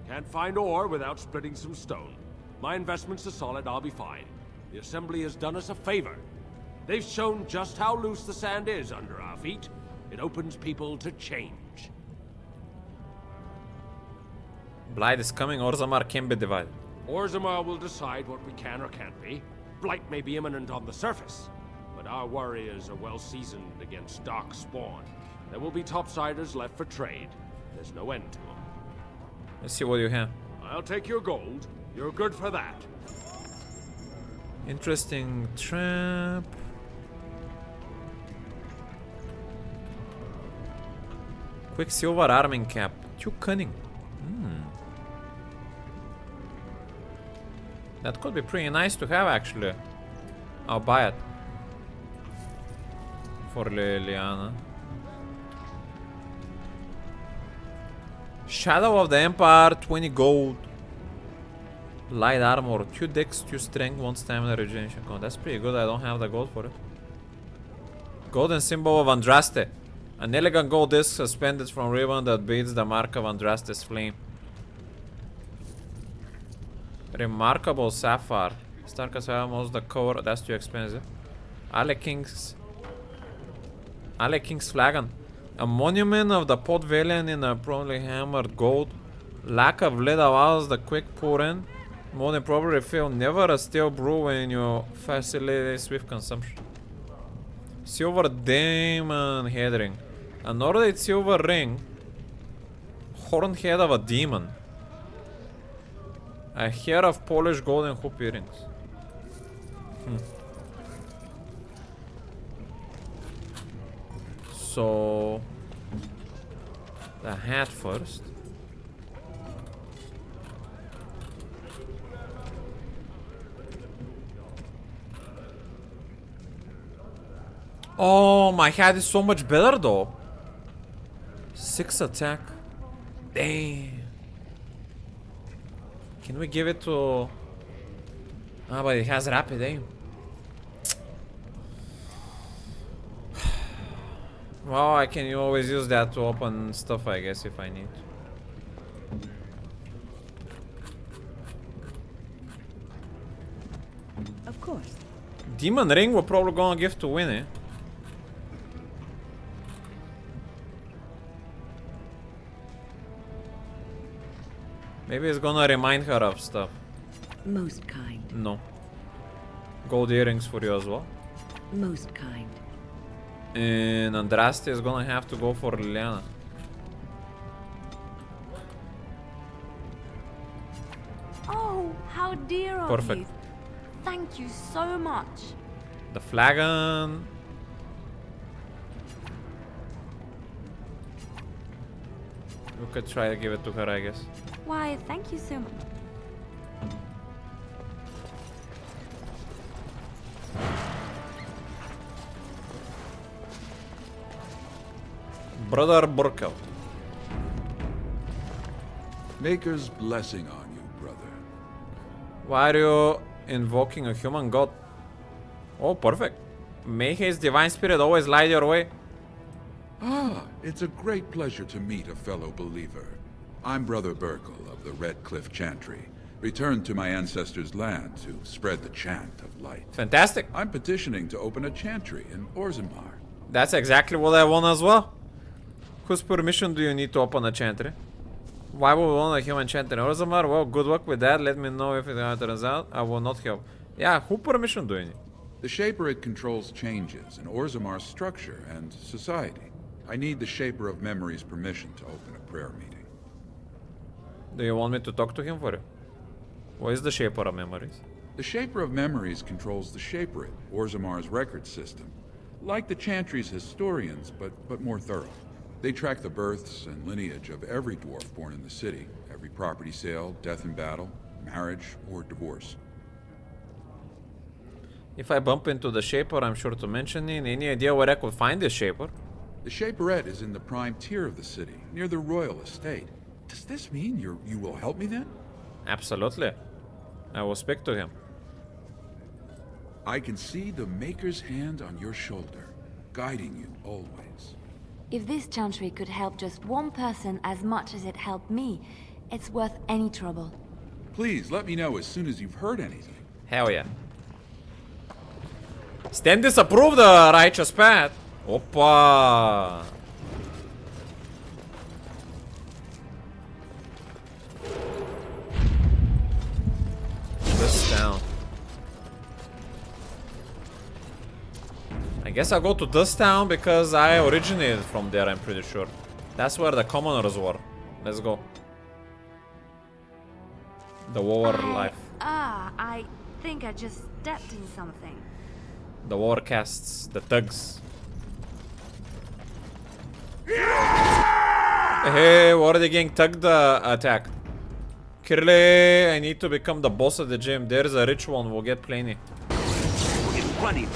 Can't find ore without splitting some stone. My investments are solid, I'll be fine. The Assembly has done us a favor. They've shown just how loose the sand is under our feet. It opens people to change. Blight is coming, Orzammar can be divided. Orzammar will decide what we can or can't be. Blight may be imminent on the surface, but our warriors are well seasoned against dark spawn. There will be topsiders left for trade. There's no end to them. Let's see what you have. I'll take your gold. You're good for that. Interesting trap. Quicksilver arming cap. Too cunning. That could be pretty nice to have, actually. I'll buy it. For Liliana. Shadow of the Empire, 20 gold. Light armor, 2 dex, 2 strength, 1 stamina regeneration. Oh, that's pretty good. I don't have the gold for it. Golden symbol of Andraste. An elegant gold disc suspended from ribbon that beats the mark of Andraste's flame. Remarkable sapphire. Starkest almost the core. That's too expensive. Alec King's flagon. A monument of the Pot Valiant in a prominently hammered gold. Lack of lead allows the quick pour in. More than probably refill. Never a stale brew when you facilitate swift consumption. Silver demon head ring. An ornate silver ring. Horned head of a demon. A hair of polished golden hoop earrings. So the hat first. Oh, my hat is so much better though. 6 attack. Damn. Can we give it to... Ah, but it has rapid aim. Well, I can always use that to open stuff, I guess, if I need. Of course. Demon ring we're probably gonna give to Winnie. Maybe it's gonna remind her of stuff. Most kind. No. Gold earrings for you as well. Most kind. And Andraste is gonna have to go for Liliana. Oh, how dear of Perfect. you. Thank you so much. The flagon. We could try to give it to her, I guess. Why, thank you so much. Brother Burkel. Maker's blessing on you, brother. Why are you invoking a human god? Oh, perfect. May his divine spirit always light your way. Ah, it's a great pleasure to meet a fellow believer. I'm Brother Burkel of the Red Cliff Chantry, returned to my ancestors' land to spread the chant of light. Fantastic. I'm petitioning to open a chantry in Orzammar. That's exactly what I want as well. Whose permission do you need to open a chantry? Why would we want a human chantry in Orzammar? Well, good luck with that. Let me know if it turns out. I will not help. Yeah, who permission do you need? The Shaperate controls changes in Orzammar's structure and society. I need the Shaper of Memory's permission to open a prayer meeting. Do you want me to talk to him for you? What is the Shaper of Memories? The Shaper of Memories controls the Shaperate, Orzammar's record system. Like the Chantry's historians, but more thorough. They track the births and lineage of every dwarf born in the city, every property sale, death in battle, marriage, or divorce. If I bump into the Shaper, I'm sure to mention it. Any idea where I could find this Shaper? The Shaperette is in the prime tier of the city, near the royal estate. Does this mean you will help me then? Absolutely. I will speak to him. I can see the Maker's hand on your shoulder, guiding you always. If this chantry could help just one person as much as it helped me, it's worth any trouble. Please let me know as soon as you've heard anything. Hell yeah. Stand disapprove the righteous path. Опа. This town. I guess I'll go to this town because I originated from there, I'm pretty sure. That's where the commoners were. Let's go. The war life. I think I just stepped in something. The war casts, the thugs. Hey, what are they getting tugged attack? Kirle, I need to become the boss of the gym. There's a rich one, we'll get plenty. Running.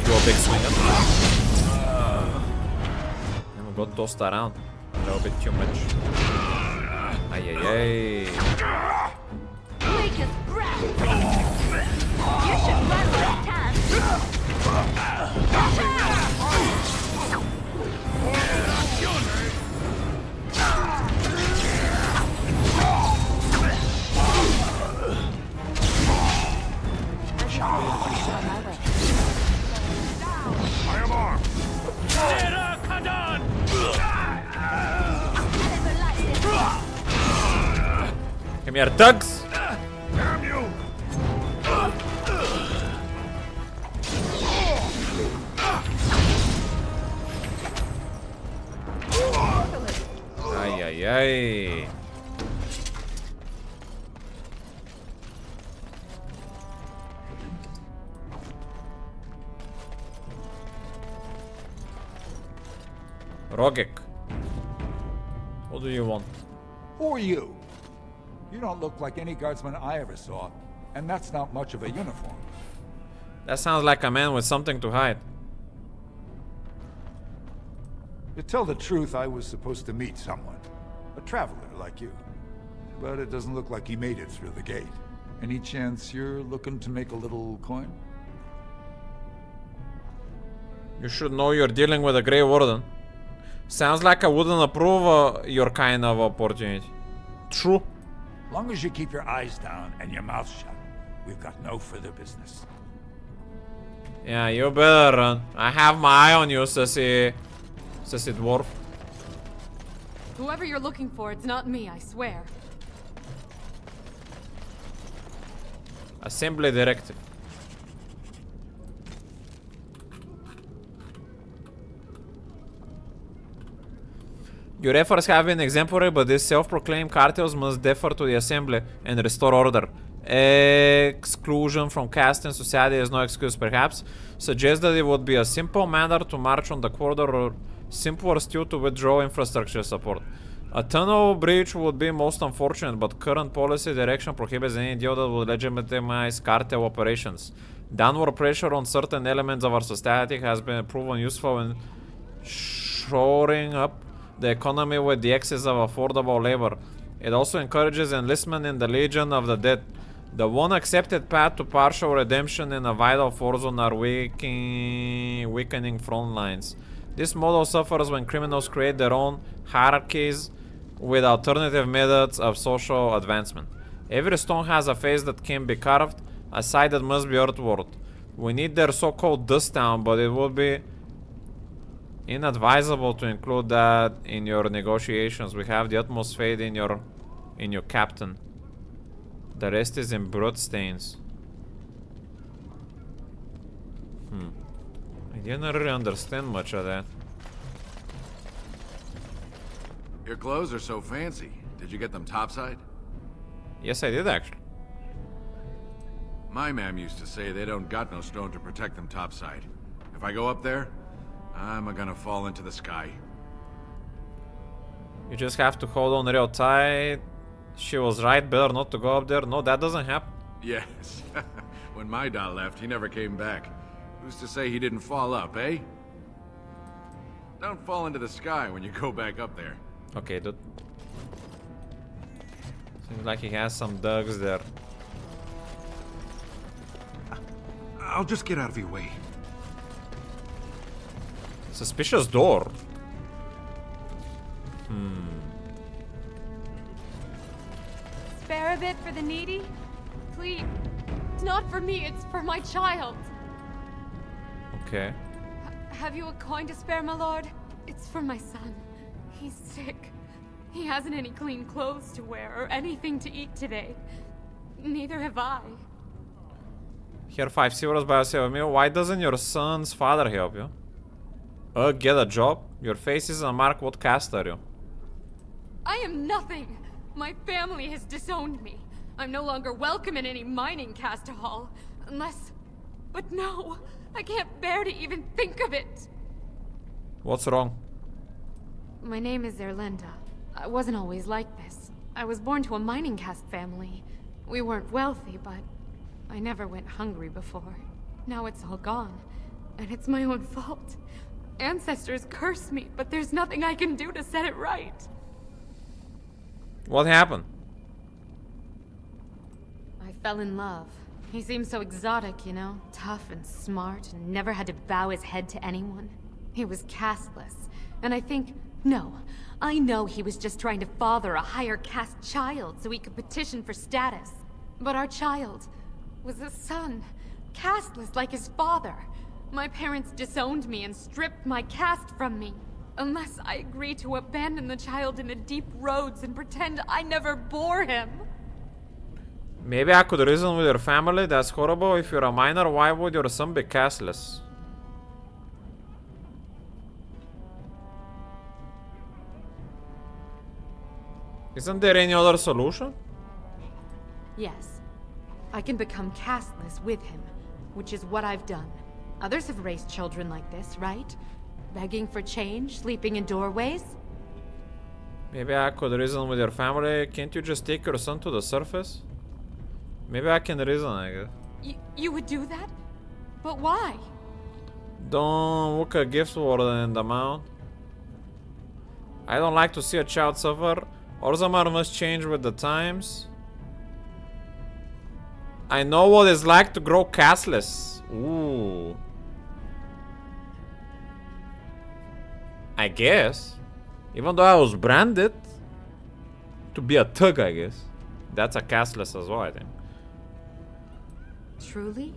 Do a big swing up. And we got tossed around a little bit too much. Ay ay ay. Weakest breath. You should run left hand. I am armed. Come here, thugs! Damn you! Ay ay ay. Rogek, what do you want? Who are you? You don't look like any guardsman I ever saw, and that's not much of a uniform. That sounds like a man with something to hide. To tell the truth, I was supposed to meet someone. A traveler like you. But it doesn't look like he made it through the gate. Any chance you're looking to make a little coin? You should know you're dealing with a Grey Warden. Sounds like I wouldn't approve your kind of opportunity. True. Long as you keep your eyes down and your mouth shut, we've got no further business. Yeah, you better run. I have my eye on you, sissy. Sissy dwarf. Whoever you're looking for, it's not me, I swear. Assembly directive. Your efforts have been exemplary, but these self-proclaimed cartels must defer to the assembly and restore order. Exclusion from caste and society is no excuse, perhaps. Suggest that it would be a simple matter to march on the corridor, or simpler still to withdraw infrastructure support. A tunnel breach would be most unfortunate, but current policy direction prohibits any deal that would legitimize cartel operations. Downward pressure on certain elements of our society has been proven useful in shoring up the economy with the excess of affordable labor. It also encourages enlistment in the Legion of the Dead. The one accepted path to partial redemption in a vital force on our weakening front lines. This model suffers when criminals create their own hierarchies with alternative methods of social advancement. Every stone has a face that can be carved, a side that must be earthward. We need their so-called dust town, but it would be inadvisable to include that in your negotiations. We have the utmost faith in your captain. The rest is in bloodstains. I didn't really understand much of that. Your clothes are so fancy. Did you get them topside? Yes, I did actually. My ma'am used to say they don't got no stone to protect them topside. If I go up there, I'm gonna fall into the sky. You just have to hold on real tight. She was right, better not to go up there. No, that doesn't happen. Yes. When my dad left, he never came back. Who's to say he didn't fall up, eh? Don't fall into the sky when you go back up there. Okay, dude. Seems like he has some dugs there. I'll just get out of your way. Suspicious door. Spare a bit for the needy? Please. It's not for me, it's for my child. Okay. Have you a coin to spare, my lord? It's for my son. He's sick. He hasn't any clean clothes to wear or anything to eat today. Neither have I. Here 5 silvers by yourself, meal. Why doesn't your son's father help you? Get a job? Your face is a mark. What caste are you? I am nothing. My family has disowned me. I'm no longer welcome in any mining caste hall. Unless... But no! I can't bear to even think of it! What's wrong? My name is Erlenda. I wasn't always like this. I was born to a mining caste family. We weren't wealthy, but I never went hungry before. Now it's all gone. And it's my own fault. Ancestors curse me, but there's nothing I can do to set it right. What happened? I fell in love. He seemed so exotic, you know? Tough and smart, and never had to bow his head to anyone. He was casteless. And I think, no, I know he was just trying to father a higher caste child so he could petition for status. But our child was a son, casteless like his father. My parents disowned me and stripped my caste from me. Unless I agree to abandon the child in the deep roads and pretend I never bore him. Maybe I could reason with your family. That's horrible. If you're a minor, why would your son be casteless? Isn't there any other solution? Yes. I can become casteless with him, which is what I've done. Others have raised children like this, right? Begging for change, sleeping in doorways? Maybe I could reason with your family. Can't you just take your son to the surface? Maybe I can reason, I guess. You would do that? But why? Don't look a gift warden in the mount. I don't like to see a child suffer. Orzammar must change with the times. I know what it's like to grow casteless. Ooh. I guess. Even though I was branded to be a thug, I guess. That's a casteless as well, I think. Truly?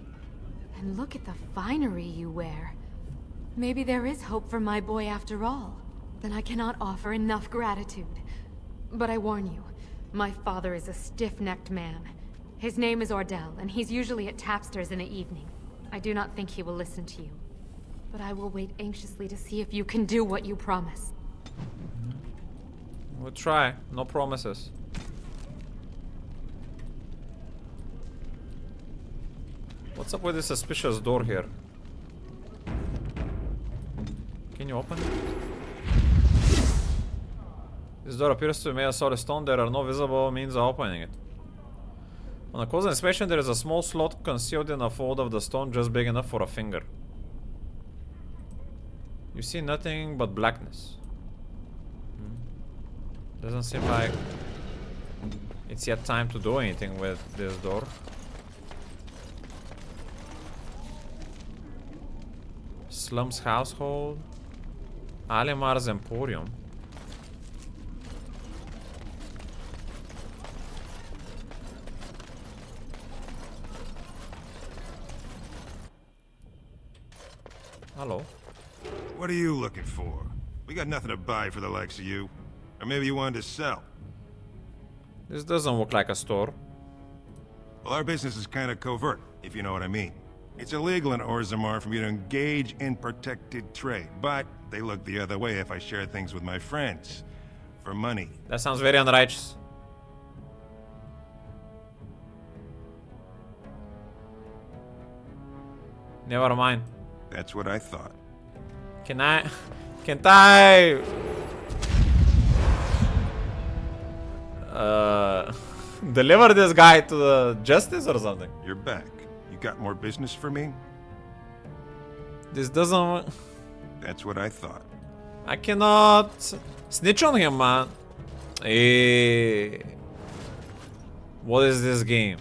And look at the finery you wear. Maybe there is hope for my boy after all. Then I cannot offer enough gratitude. But I warn you, my father is a stiff-necked man. His name is Ordell, and he's usually at Tapster's in the evening. I do not think he will listen to you. But I will wait anxiously to see if you can do what you promise. We'll try. No promises. What's up with this suspicious door here? Can you open it? This door appears to be made of solid stone. There are no visible means of opening it. On a close inspection, there is a small slot concealed in a fold of the stone just big enough for a finger. You see nothing but blackness. Doesn't seem like it's yet time to do anything with this door. Slum's household. Alimar's Emporium. Hello. What are you looking for? We got nothing to buy for the likes of you. Or maybe you wanted to sell. This doesn't look like a store. Well, our business is kind of covert, if you know what I mean. It's illegal in Orzammar for me to engage in protected trade, but they look the other way if I share things with my friends. For money. That sounds very unrighteous. Never mind. That's what I thought. Can't I Deliver this guy to the justice or something. You're back. You got more business for me? This doesn't... That's what I thought. I cannot snitch on him, man. Hey. What is this game?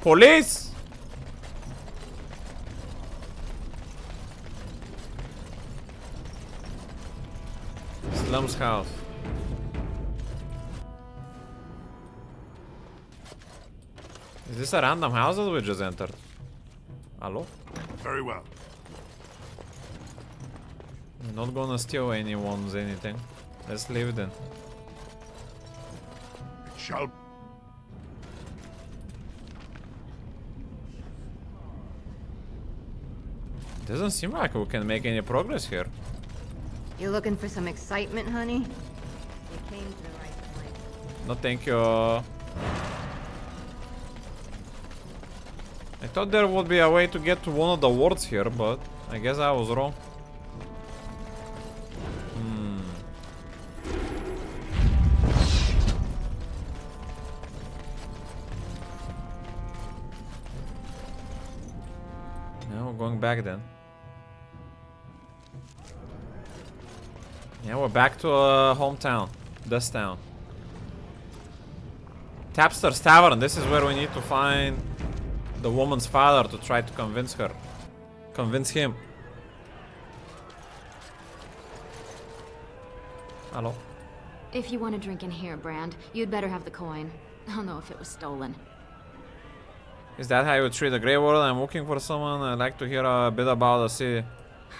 Police! Slum's house. Is this a random house that we just entered? Hello? Very well. I'm not gonna steal anyone's anything. Let's leave it then. It shall. Doesn't seem like we can make any progress here. You looking for some excitement, honey? You came to the right place. No, thank you. I thought there would be a way to get to one of the wards here, but I guess I was wrong. Now we're going back then. Yeah, we're back to hometown, Dust Town. Tapster's Tavern. This is where we need to find the woman's father to try to convince him. Hello. If you want a drink in here, Brand, you'd better have the coin. I don't know if it was stolen. Is that how you treat a Grey Warden? I'm looking for someone. I'd like to hear a bit about the city.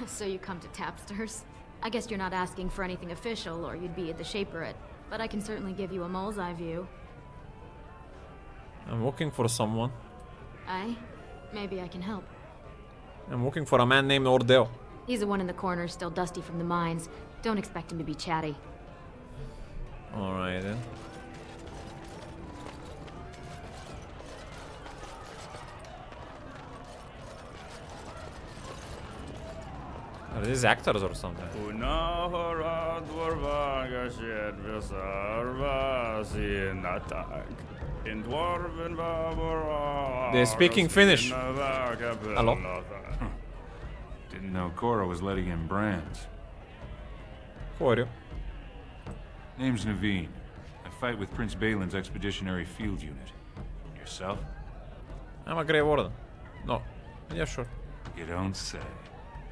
So you come to Tapster's? I guess you're not asking for anything official, or you'd be at the Shaperate. But I can certainly give you a mole's eye view. I'm looking for someone. Aye? Maybe I can help. I'm looking for a man named Ordell. He's the one in the corner, still dusty from the mines. Don't expect him to be chatty. Alright then. Are these actors or something? They're speaking Finnish. Hello? Didn't know Cora was letting in brands. Who are you? Name's Naveen. I fight with Prince Balin's Expeditionary Field Unit. Yourself? I'm a Grey Warden. No. Yeah, sure. You don't say.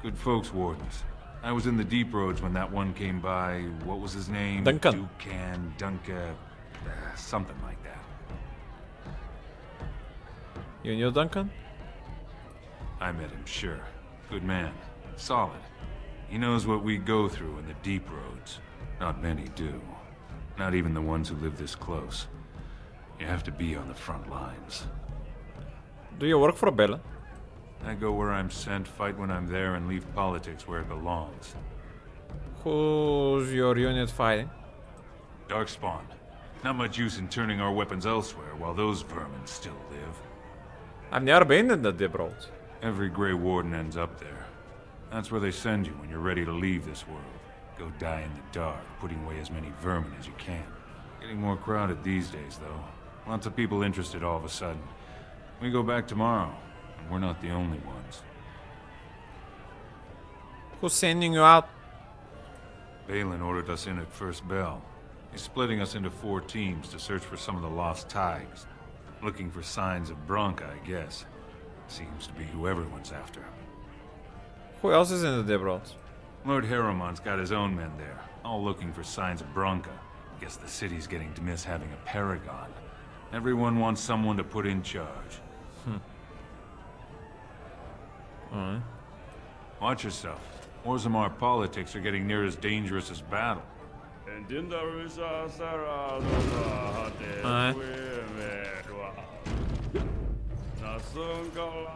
Good folks, Wardens. I was in the Deep Roads when that one came by. What was his name? Duncan. Duncan, something like that. You knew Duncan? I met him, sure. Good man. Solid. He knows what we go through in the Deep Roads. Not many do. Not even the ones who live this close. You have to be on the front lines. Do you work for Balin? I go where I'm sent, fight when I'm there, and leave politics where it belongs. Who's your unit fighting? Darkspawn. Not much use in turning our weapons elsewhere while those vermin still live. I've never been in the Deep Roads. Every Grey Warden ends up there. That's where they send you when you're ready to leave this world. Go die in the dark, putting away as many vermin as you can. Getting more crowded these days, though. Lots of people interested all of a sudden. We go back tomorrow, and we're not the only ones. Who's sending you out? Balin ordered us in at first bell. He's splitting us into 4 teams to search for some of the lost Tigers. Looking for signs of Bronca, I guess. Seems to be who everyone's after. Who else is in the Deep Roads? Lord Harriman's got his own men there, all looking for signs of Bronca. Guess the city's getting to miss having a paragon. Everyone wants someone to put in charge. Alright. Watch yourself. Orzammar politics are getting near as dangerous as battle.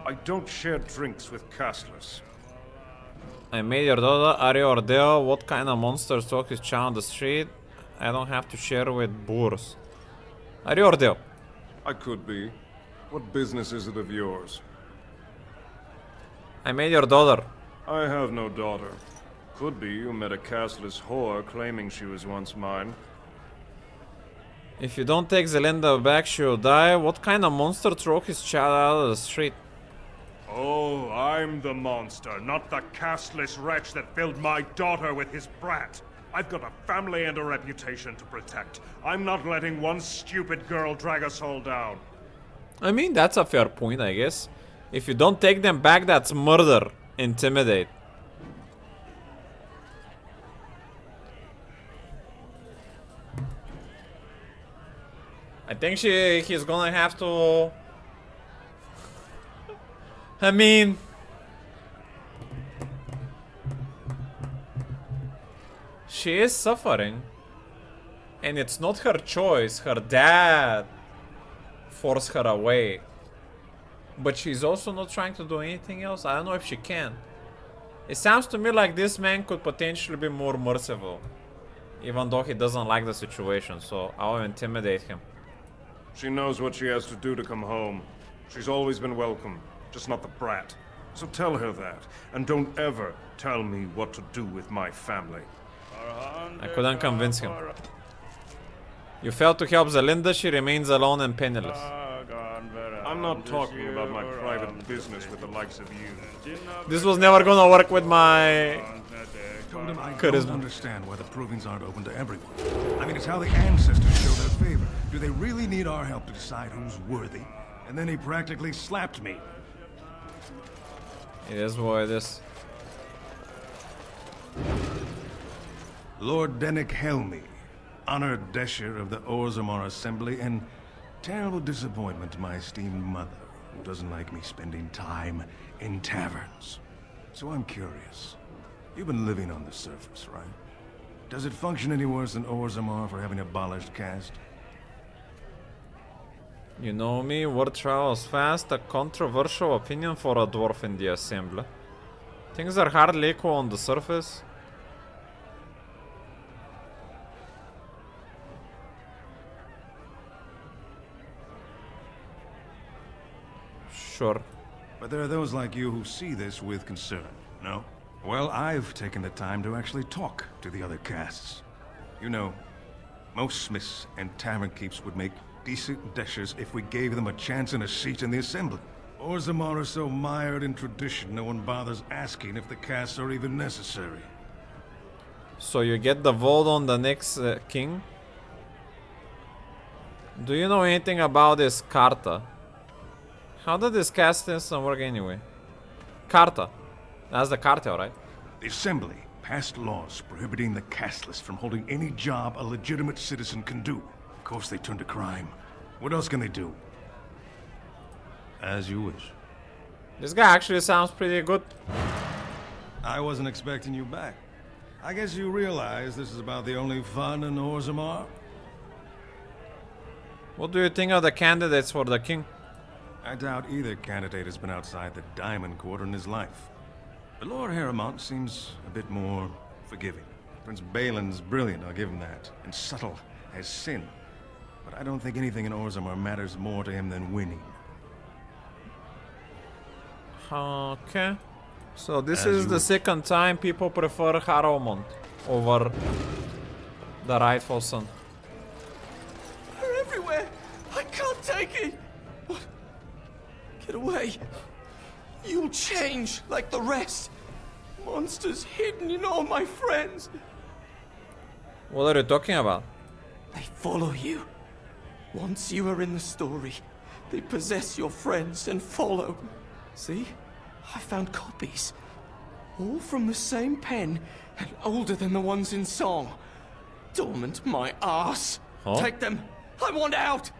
I don't share drinks with castlers. I made your daughter Ari Ordeo. What kind of monsters talk his child on the street? I don't have to share with boors. Ari Ordeo. I could be. What business is it of yours? I made your daughter. I have no daughter. Could be you met a castless whore claiming she was once mine. If you don't take Zelinda back, she'll die. What kind of monster threw his child out of the street? Oh, I'm the monster, not the castless wretch that filled my daughter with his brat. I've got a family and a reputation to protect. I'm not letting one stupid girl drag us all down. I mean, that's a fair point, I guess. If you don't take them back, that's murder. Intimidate. I think he's gonna have to... I mean... She is suffering. And it's not her choice. Her dad forced her away. But she's also not trying to do anything else. I don't know if she can. It sounds to me like this man could potentially be more merciful. Even though he doesn't like the situation, so I'll intimidate him. She knows what she has to do to come home. She's always been welcome, just not the brat. So tell her that, and don't ever tell me what to do with my family. I couldn't convince him. You failed to help Zelinda, she remains alone and penniless. I'm not talking about my private business with the likes of you. This was never gonna work with my Told him I don't charisma. understand why the provings aren't open to everyone. I mean, it's how the ancestors show their favor. Do they really need our help to decide who's worthy? And then he practically slapped me. It is what it is. Lord Dennick Helmy, honored Desher of the Orzammar Assembly, and terrible disappointment to my esteemed mother, who doesn't like me spending time in taverns. So I'm curious. You've been living on the surface, right? Does it function any worse than Orzammar for having abolished caste? You know me, word travels fast, a controversial opinion for a dwarf in the assembly. Things are hardly equal on the surface. Sure. But there are those like you who see this with concern, no? Well, I've taken the time to actually talk to the other castes. You know, most smiths and tavern keeps would make decent deshers if we gave them a chance and a seat in the assembly. Orzammar are so mired in tradition, no one bothers asking if the castes are even necessary. So you get the vote on the next king? Do you know anything about this Carta? How did this caste system work anyway? Carta. That's the cartel, right? The Assembly passed laws prohibiting the casteless from holding any job a legitimate citizen can do. Of course they turn to crime. What else can they do? As you wish. This guy actually sounds pretty good. I wasn't expecting you back. I guess you realize this is about the only fun in Orzammar? What do you think of the candidates for the king? I doubt either candidate has been outside the Diamond Quarter in his life. But Lord Harrowmont seems a bit more forgiving. Prince Balin's brilliant, I'll give him that, and subtle as sin. But I don't think anything in Orzammar matters more to him than winning. Okay. So this As is you the second time people prefer Harrowmont over the rightful son. They're everywhere! I can't take it! What? Get away. You'll change like the rest. Monsters hidden in all my friends. What are you talking about? They follow you. Once you are in the story, they possess your friends and follow. See? I found copies. All from the same pen and older than the ones in song. Dormant my ass. Huh? Take them. I want out.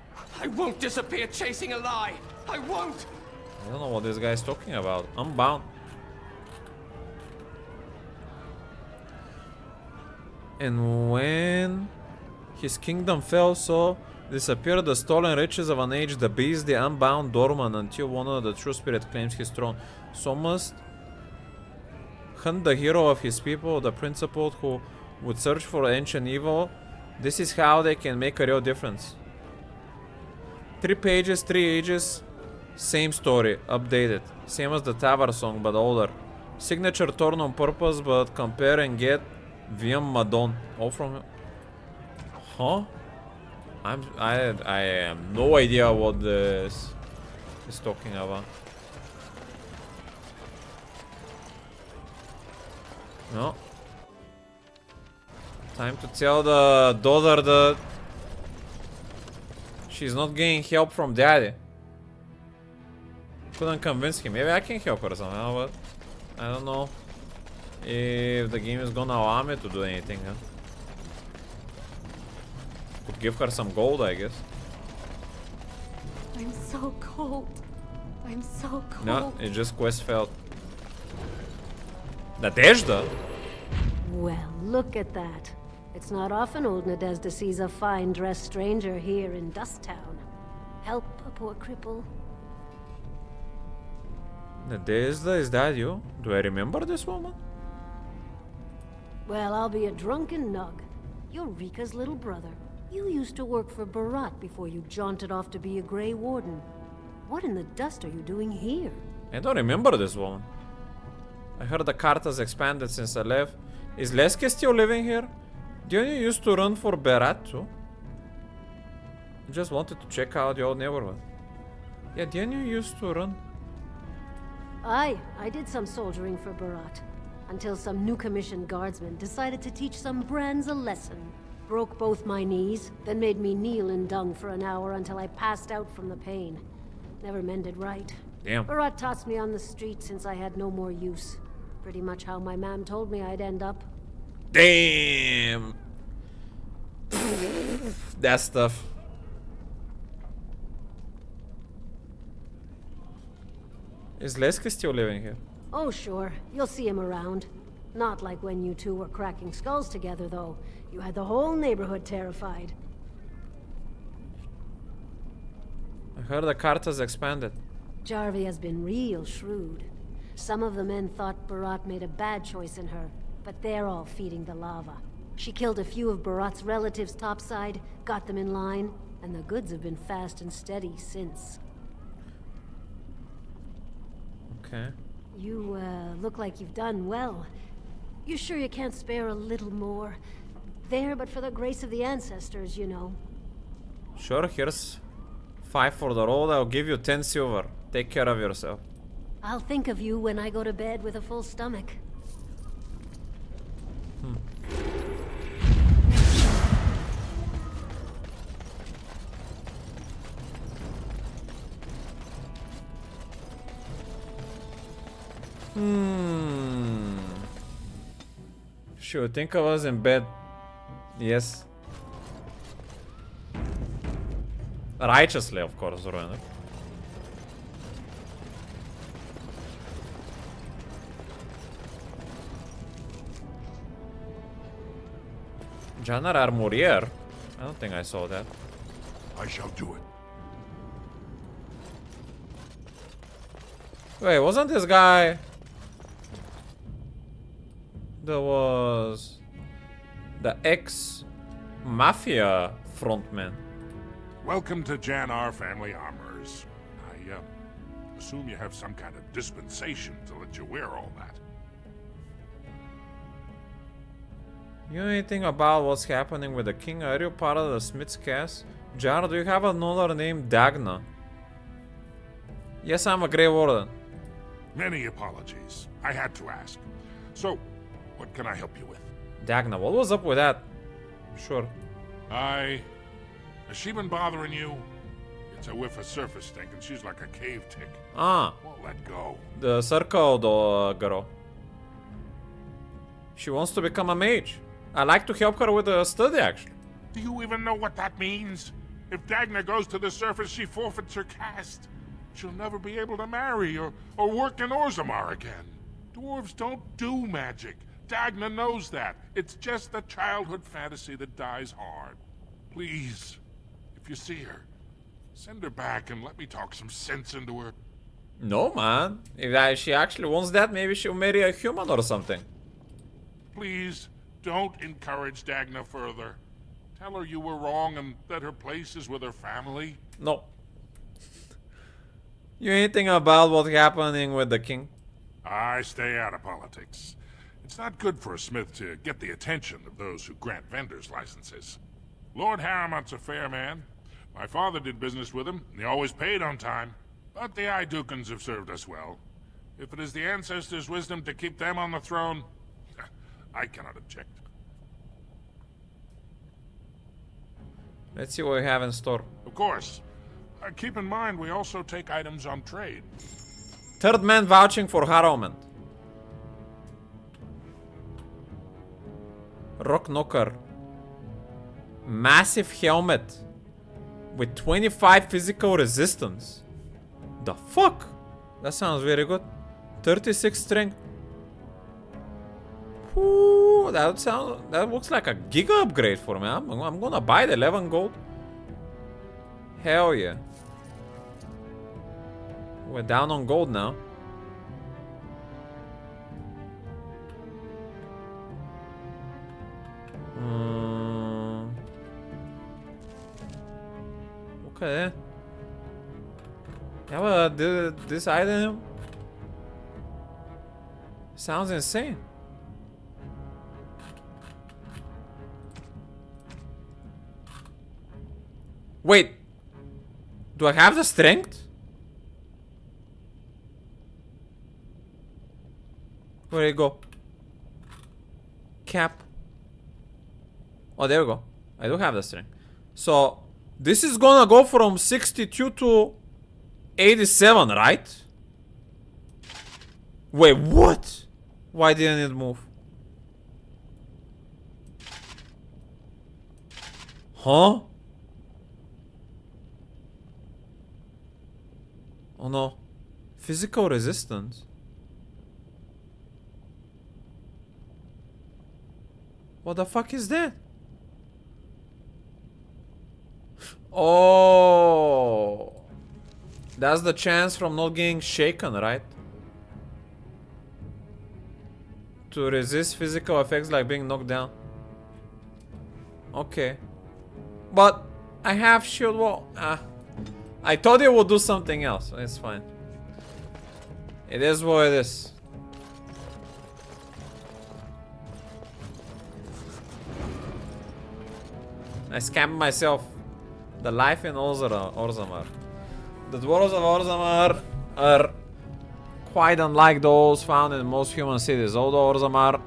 I won't disappear chasing a lie. I won't. I don't know what this guy is talking about. I'm bound. And when his kingdom fell, so disappeared the stolen riches of an age, the beast, the unbound dormant, until one of the true spirit claims his throne. So must hunt the hero of his people, the principled who would search for ancient evil. This is how they can make a real difference. 3 pages, 3 ages, same story, updated. Same as the Tavar song, but older. Signature torn on purpose, but compare and get Viam Madon. All from... Huh? I have no idea what this is talking about. No. Time to tell the daughter that she's not getting help from daddy. Couldn't convince him. Maybe I can help her somehow, but I don't know if the game is gonna allow me to do anything. Huh? Could give her some gold, I guess. I'm so cold. I'm so cold. No, it's just quest failed. Nadezhda? Well, look at that. It's not often old Nadezhda sees a fine-dressed stranger here in Dust Town. Help a poor cripple. Nadezhda, is that you? Do I remember this woman? Well, I'll be a drunken nug. You're Rika's little brother. You used to work for Barat before you jaunted off to be a Grey Warden. What in the dust are you doing here? I don't remember this woman. I heard the Carta's expanded since I left. Is Leske still living here? Didn't you used to run for Barat too? I just wanted to check out the old neighborhood. Yeah, didn't you used to run? Aye, I did some soldiering for Barat. Until some new commissioned guardsmen decided to teach some brands a lesson. Broke both my knees, then made me kneel in dung for an hour until I passed out from the pain. Never mended right. Damn. Barat tossed me on the street since I had no more use. Pretty much how my mom told me I'd end up. Damn. That stuff. Is Leske still living here? Oh, sure. You'll see him around. Not like when you two were cracking skulls together, though. You had the whole neighborhood terrified. I heard the Carta's expanded. Jarvi has been real shrewd. Some of the men thought Barat made a bad choice in her, but they're all feeding the lava. She killed a few of Barat's relatives topside, got them in line, and the goods have been fast and steady since. Okay. You, look like you've done well. You sure you can't spare a little more? There, but for the grace of the ancestors, you know. Sure, here's 5 for the road. I'll give you 10 silver. Take care of yourself. I'll think of you when I go to bed with a full stomach. Sure, think of us in bed. Yes. Righteously, of course, Ruin. Janar Armurier? I don't think I saw that. I shall do it. Wait, wasn't this guy... There was... the ex-mafia frontman. Welcome to Janar Family Armors. I assume you have some kind of dispensation to let you wear all that. You know anything about what's happening with the king? Are you part of the Smith's cast? Jar, do you have another name, Dagna? Yes, I'm a Grey Warden. Many apologies. I had to ask. So, what can I help you with? Dagna, what was up with that? Sure. Has she been bothering you? It's a whiff of surface stink, and she's like a cave tick. Ah. Won't let go. The circle girl. She wants to become a mage. I'd like to help her with a study, actually. Do you even know what that means? If Dagna goes to the surface, she forfeits her caste. She'll never be able to marry or work in Orzammar again. Dwarves don't do magic. Dagna knows that. It's just a childhood fantasy that dies hard. Please, if you see her, send her back and let me talk some sense into her. No, man. If she actually wants that, maybe she'll marry a human or something. Please, don't encourage Dagna further. Tell her you were wrong and that her place is with her family. No. You anything about what's happening with the king? I stay out of politics. It's not good for a smith to get the attention of those who grant vendors licenses. Lord Harriman's a fair man. My father did business with him, and he always paid on time. But the Idukans have served us well. If it is the ancestors' wisdom to keep them on the throne, I cannot object. Let's see what we have in store. Of course. Keep in mind, we also take items on trade. Third man vouching for Harrowman. Rock knocker. Massive helmet. With 25 physical resistance. The fuck? That sounds very good. 36 strength. Ooh, that looks like a giga upgrade for me. I'm gonna buy the 11 gold. Hell yeah. We're down on gold now. Okay. Yeah, but this item sounds insane. Wait, do I have the strength? Where did it go? Cap. Oh, there we go. I do have the strength. So, this is gonna go from 62 to 87, right? Wait, what? Why didn't it move? Huh? Oh no. Physical resistance? What the fuck is that? Oh, that's the chance from not getting shaken, right? To resist physical effects like being knocked down. Okay. But I have shield wall. I thought it would do something else. It's fine. It is what it is. I scammed myself. The life in Orzammar. The dwarves of Orzammar are quite unlike those found in most human cities. Although Orzammar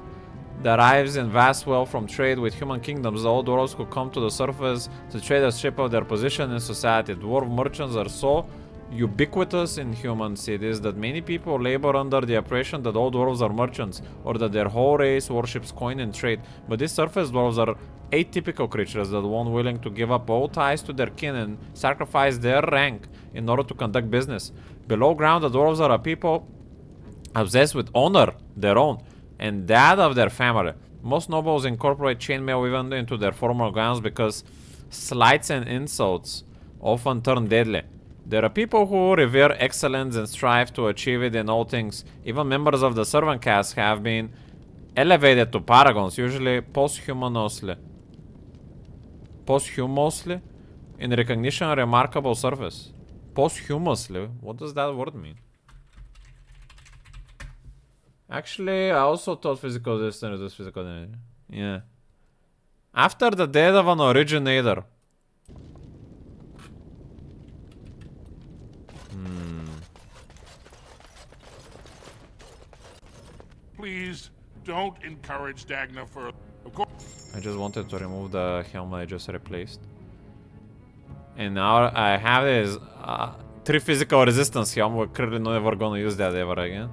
derives in vast wealth from trade with human kingdoms, the old dwarves could come to the surface to trade a strip of their position in society. Dwarf merchants are so ubiquitous in human cities that many people labor under the impression that all dwarves are merchants, or that their whole race worships coin and trade. But these surface dwarves are atypical creatures that were willing to give up all ties to their kin and sacrifice their rank in order to conduct business. Below ground, the dwarves are a people obsessed with honor, their own, and that of their family. Most nobles incorporate chainmail even into their formal gowns because slights and insults often turn deadly. There are people who revere excellence and strive to achieve it in all things. Even members of the servant caste have been elevated to paragons, usually posthumously, in recognition of remarkable service. Posthumously? What does that word mean? Actually, I also thought physical distance was physical damage. Yeah. After the death of an originator. Please don't encourage Dagna for. Of course. I just wanted to remove the helmet I just replaced. And now I have this 3 physical resistance helmet. We're clearly never gonna use that ever again.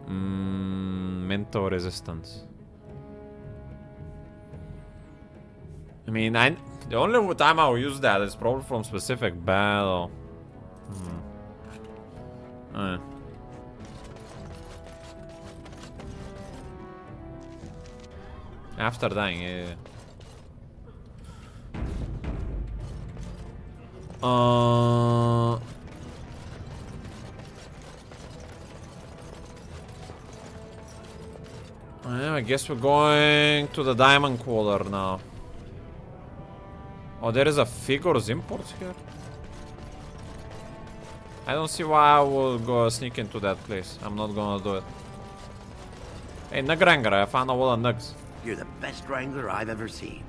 Mental resistance. I mean, the only time I will use that is probably from specific battle. After dying, yeah. I guess we're going to the diamond cooler now. Oh, there is a figures import here? I don't see why I will go sneak into that place. I'm not gonna do it. Hey, Nug Wrangler, I found a wall of nugs. You're the best wrangler I've ever seen.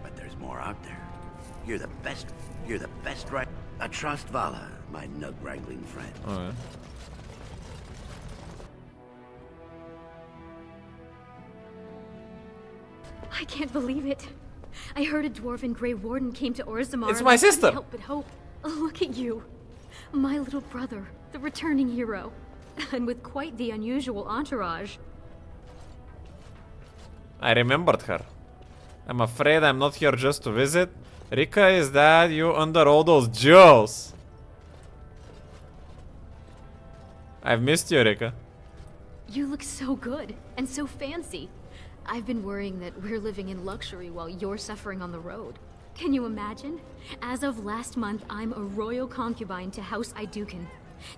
But there's more out there. You're the best right. I trust Vala, my nug-wrangling friend. Okay. I can't believe it. I heard a dwarven Grey Warden came to Orzammar. It's my sister. I couldn't help but hope. Look at you. My little brother, the returning hero. And with quite the unusual entourage. I remembered her. I'm afraid I'm not here just to visit. Rika, is that you under all those jewels? I've missed you, Rika. You look so good and so fancy. I've been worrying that we're living in luxury while you're suffering on the road. Can you imagine? As of last month, I'm a royal concubine to House Iduken.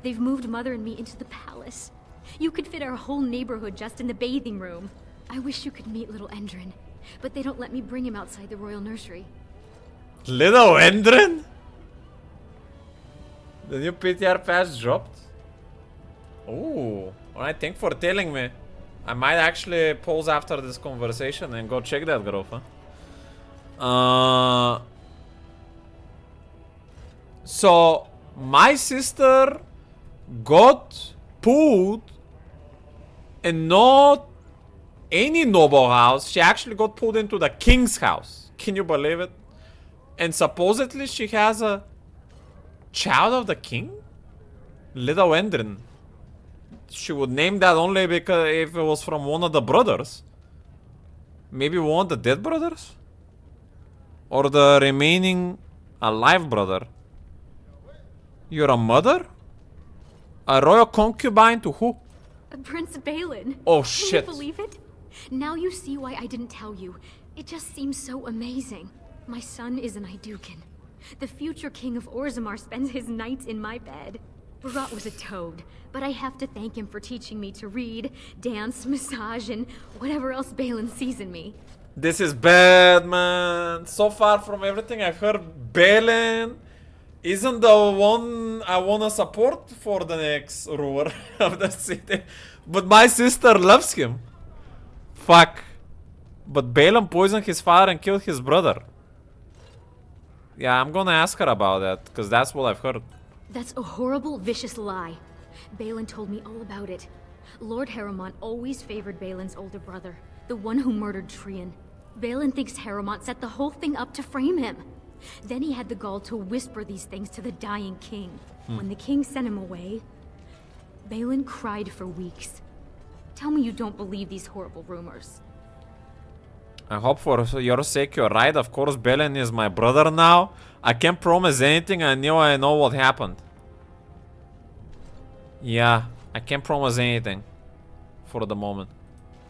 They've moved Mother and me into the palace. You could fit our whole neighborhood just in the bathing room. I wish you could meet little Endrin, but they don't let me bring him outside the royal nursery. Little Endrin? The new PTR patch dropped? Ooh, alright, thanks for telling me. I might actually pause after this conversation and go check that growth, huh? So, my sister got put in not any noble house. She actually got put into the king's house. Can you believe it? And supposedly she has a child of the king? Little Endrin. She would name that only because if it was from one of the brothers. Maybe one of the dead brothers? Or the remaining alive brother. You're a mother? A royal concubine to who? Prince Balin. Oh Can shit. you believe it? Now you see why I didn't tell you. It just seems so amazing. My son is an Iduken. The future king of Orzammar spends his nights in my bed. Barat was a toad, but I have to thank him for teaching me to read, dance, massage, and whatever else Balin sees in me. This is bad, man. So far from everything I've heard, Balin isn't the one I wanna support for the next ruler of the city. But my sister loves him. Fuck. But Balin poisoned his father and killed his brother. Yeah, I'm gonna ask her about that, because that's what I've heard. That's a horrible, vicious lie. Balin told me all about it. Lord Harrowmont always favored Balin's older brother, the one who murdered Trian. Balin thinks Harrowmont set the whole thing up to frame him. Then he had the gall to whisper these things to the dying king. When the king sent him away, Balin cried for weeks. Tell me you don't believe these horrible rumors. I hope for your sake you're right. Of course, Balin is my brother now. I can't promise anything until I know what happened. Yeah, I can't promise anything for the moment.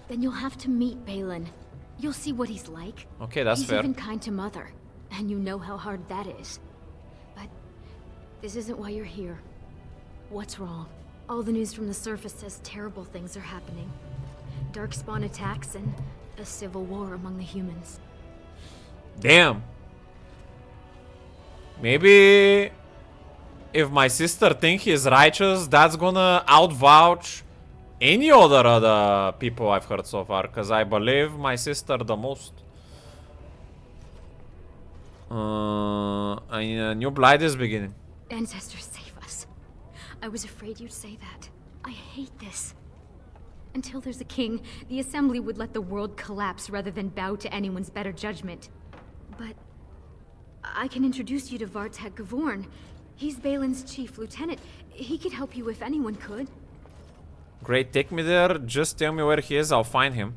Then you'll have to meet Balin. You'll see what he's like. Okay, that's fair. He's even kind to Mother, and you know how hard that is. But this isn't why you're here. What's wrong? All the news from the surface says terrible things are happening. Darkspawn attacks and a civil war among the humans. Damn. Maybe if my sister thinks he's righteous, that's gonna outvouch any other people I've heard so far, because I believe my sister the most. A new blight is beginning. Ancestors, save us. I was afraid you'd say that. I hate this. Until there's a king, the Assembly would let the world collapse rather than bow to anyone's better judgment. But I can introduce you to Vartek Gavorn. He's Balin's chief lieutenant. He could help you if anyone could. Great, take me there. Just tell me where he is, I'll find him.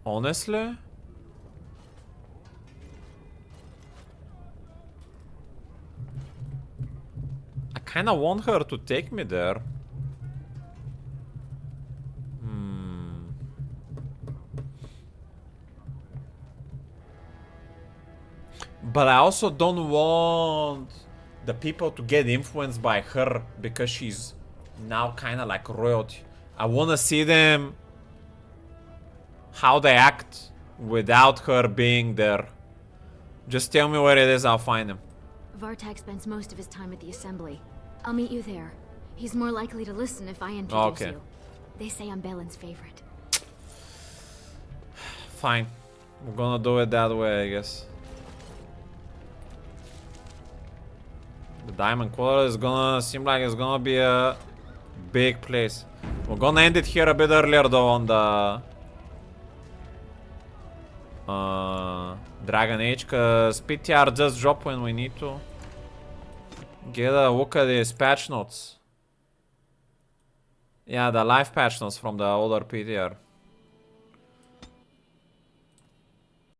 Honestly? I kinda want her to take me there. But I also don't want the people to get influenced by her because she's now kinda like royalty. I wanna see them how they act without her being there. Just tell me where it is, I'll find him. Vartek spends most of his time at the Assembly. I'll meet you there. He's more likely to listen if I introduce you. They say I'm Balin's favorite. Fine. We're gonna do it that way, I guess. The Diamond Quarter is gonna seem like it's gonna be a big place. We're gonna end it here a bit earlier though on the Dragon Age, cause PTR just drop when we need to. Get a look at these patch notes. Yeah, the live patch notes from the older PTR.